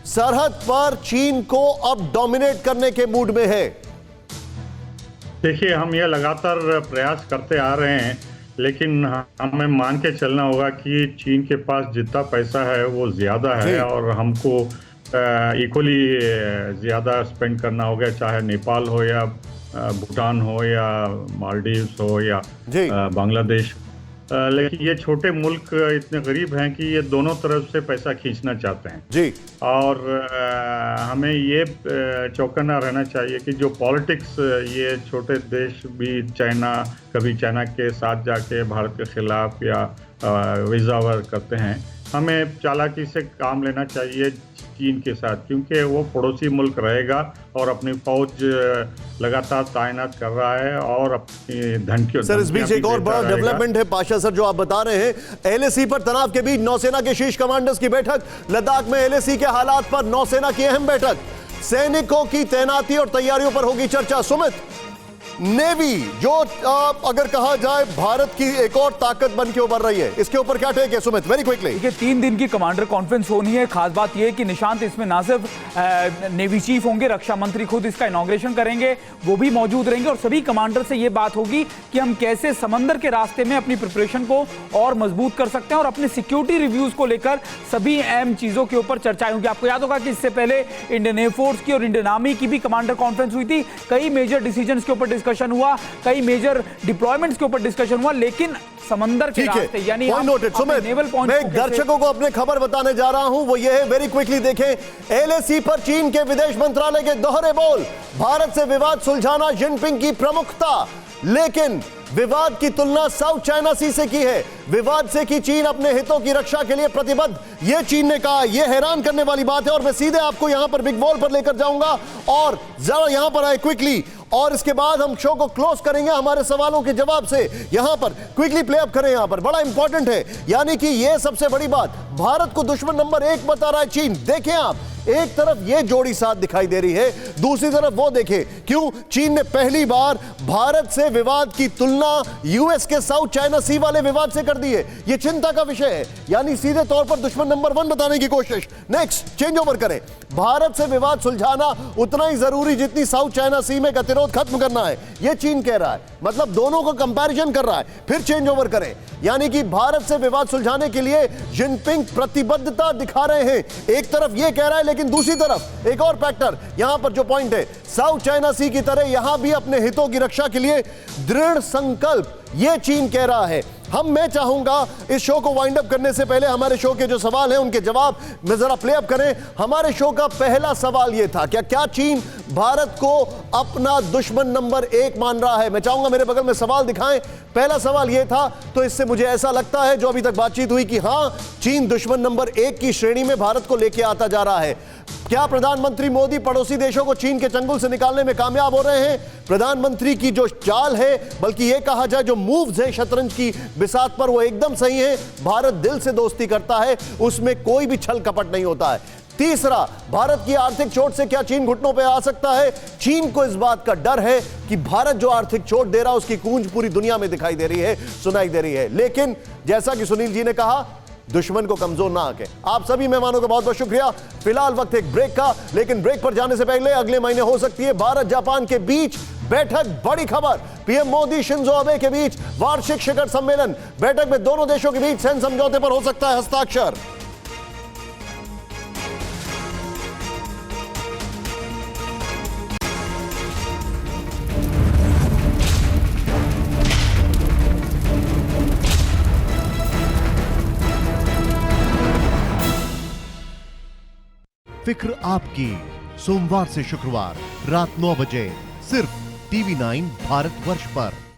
सरहद पर चीन को अब डोमिनेट करने के मूड में है? देखिए, हम ये लगातार प्रयास करते आ रहे हैं, लेकिन हमें मान के चलना होगा कि चीन के पास जितना पैसा है वो ज़्यादा है, और हमको इक्वली ज़्यादा स्पेंड करना होगा, चाहे नेपाल हो या भूटान हो या मालदीव्स हो या बांग्लादेश। लेकिन ये छोटे मुल्क इतने गरीब हैं कि ये दोनों तरफ से पैसा खींचना चाहते हैं जी। और हमें ये चौकन्ना रहना चाहिए कि जो पॉलिटिक्स ये छोटे देश भी, चाइना, कभी चाइना के साथ जाके भारत के खिलाफ या वीज़ा वार करते हैं, हमें चालाकी से काम लेना चाहिए चीन के साथ, क्योंकि वो पड़ोसी मुल्क रहेगा और अपनी फौज लगातार तैनात कर रहा है और अपनी धमकी। सर, इस बीच एक और बड़ा डेवलपमेंट है पाशा सर, जो आप बता रहे हैं, एलएसी पर तनाव के बीच नौसेना के शीर्ष कमांडर्स की बैठक, लद्दाख में एलएसी के हालात पर नौसेना की अहम बैठक, सैनिकों की तैनाती और तैयारियों पर होगी चर्चा। सुमित, नेवी जो अगर कहा जाए भारत की एक और ताकत बन के उभर रही है, इसके ऊपर क्या टेक है सुमित? Very quickly. देखिए 3 दिन की कमांडर कॉन्फ्रेंस होनी है। खास बात यह है कि निशांत इसमें ना सिर्फ नेवी चीफ होंगे, रक्षा मंत्री खुद इसका इनॉग्रेशन करेंगे, वो भी मौजूद रहेंगे और सभी कमांडर से यह बात होगी कि हम कैसे समंदर के रास्ते में अपनी प्रिपरेशन को और मजबूत कर सकते हैं और अपने सिक्योरिटी रिव्यूज को लेकर सभी अहम चीजों के ऊपर चर्चाएं होंगी। आपको याद होगा कि इससे पहले इंडियन एयरफोर्स की और इंडियन आर्मी की भी कमांडर कॉन्फ्रेंस हुई थी। कई मेजर डिसीजंस के ऊपर डिस्कशन हुआ, कई मेजर डिप्लॉयमेंट्स के ऊपर डिस्कशन हुआ, लेकिन समंदर के रास्ते यानी नेवल पॉइंट। मैं दर्शकों को अपने खबर बताने जा रहा हूं, वो ये है, वेरी क्विकली देखें। एलएसी पर चीन के विदेश मंत्रालय के दोहरे बोल, भारत से विवाद सुलझाना जिनपिंग की प्रमुखता, लेकिन विवाद की तुलना साउथ चाइना सी से की है। विवाद से की चीन अपने हितों की रक्षा के लिए प्रतिबद्ध, यह चीन ने कहा। यह हैरान करने वाली बात है और मैं सीधे आपको यहां पर बिग वॉल पर लेकर जाऊंगा और जरा यहां पर आए क्विकली, और इसके बाद हम शो को क्लोज करेंगे हमारे सवालों के जवाब से। यहां पर क्विकली प्ले अप करें, यहां पर बड़ा इंपॉर्टेंट है, यानी कि यह सबसे बड़ी बात, भारत को दुश्मन नंबर 1 बता रहा है चीन। देखें आप, एक तरफ ये जोड़ी साथ दिखाई दे रही है, दूसरी तरफ वो देखें क्यों चीन ने पहली बार भारत से विवाद की तुलना यूएस के साउथ चाइना सी वाले विवाद से कर दी है। ये चिंता का विषय है, यानी सीधे तौर पर दुश्मन नंबर 1 बताने की कोशिश। नेक्स्ट चेंज ओवर करें, भारत से विवाद सुलझाना उतना ही जरूरी जितनी साउथ चाइना सी में गतिरोध खत्म करना है, यह चीन कह रहा है। मतलब दोनों को कंपैरिजन कर रहा है। फिर चेंज ओवर करें, यानी कि भारत से विवाद सुलझाने के लिए जिनपिंग प्रतिबद्धता दिखा रहे हैं। एक तरफ यह कह रहा है, लेकिन दूसरी तरफ एक और फैक्टर यहां पर जो पॉइंट है, साउथ चाइना सी की तरह यहां भी अपने हितों की रक्षा के लिए दृढ़ संकल्प, यह चीन कह रहा है। मैं चाहूंगा इस शो को वाइंड अप करने से पहले हमारे शो के जो सवाल हैं उनके जवाब में जरा प्ले अप करें। हमारे शो का पहला सवाल यह था, क्या चीन भारत को अपना दुश्मन नंबर 1 मान रहा है? मैं चाहूंगा मेरे बगल में सवाल दिखाएं। पहला सवाल यह था, तो इससे मुझे ऐसा लगता है जो अभी तक बातचीत हुई कि हां, चीन दुश्मन नंबर 1 की श्रेणी में भारत को लेकर आता जा रहा है। क्या प्रधानमंत्री मोदी पड़ोसी देशों को चीन के चंगुल से निकालने में कामयाब हो रहे हैं? प्रधानमंत्री की जो चाल है, बल्कि यह कहा जाए जो मूव्स है शतरंज की बिसात पर, वो एकदम सही है। भारत दिल से दोस्ती करता है, उसमें कोई भी छल कपट नहीं होता है। तीसरा, भारत की आर्थिक चोट से क्या चीन घुटनों पर आ सकता है? चीन को इस बात का डर है कि भारत जो आर्थिक चोट दे रहा है उसकी गूंज पूरी दुनिया में दिखाई दे रही है, सुनाई दे रही है। लेकिन जैसा कि सुनील जी ने कहा, दुश्मन को कमजोर ना आके। आप सभी मेहमानों का बहुत बहुत शुक्रिया। फिलहाल वक्त एक ब्रेक का, लेकिन ब्रेक पर जाने से पहले अगले महीने हो सकती है भारत जापान के बीच बैठक। बड़ी खबर, पीएम मोदी शिंजो अबे के बीच वार्षिक शिखर सम्मेलन। बैठक में दोनों देशों के बीच सैन्य समझौते पर हो सकता है हस्ताक्षर। फिक्र आपकी, सोमवार से शुक्रवार रात 9 बजे सिर्फ TV9 भारतवर्ष पर।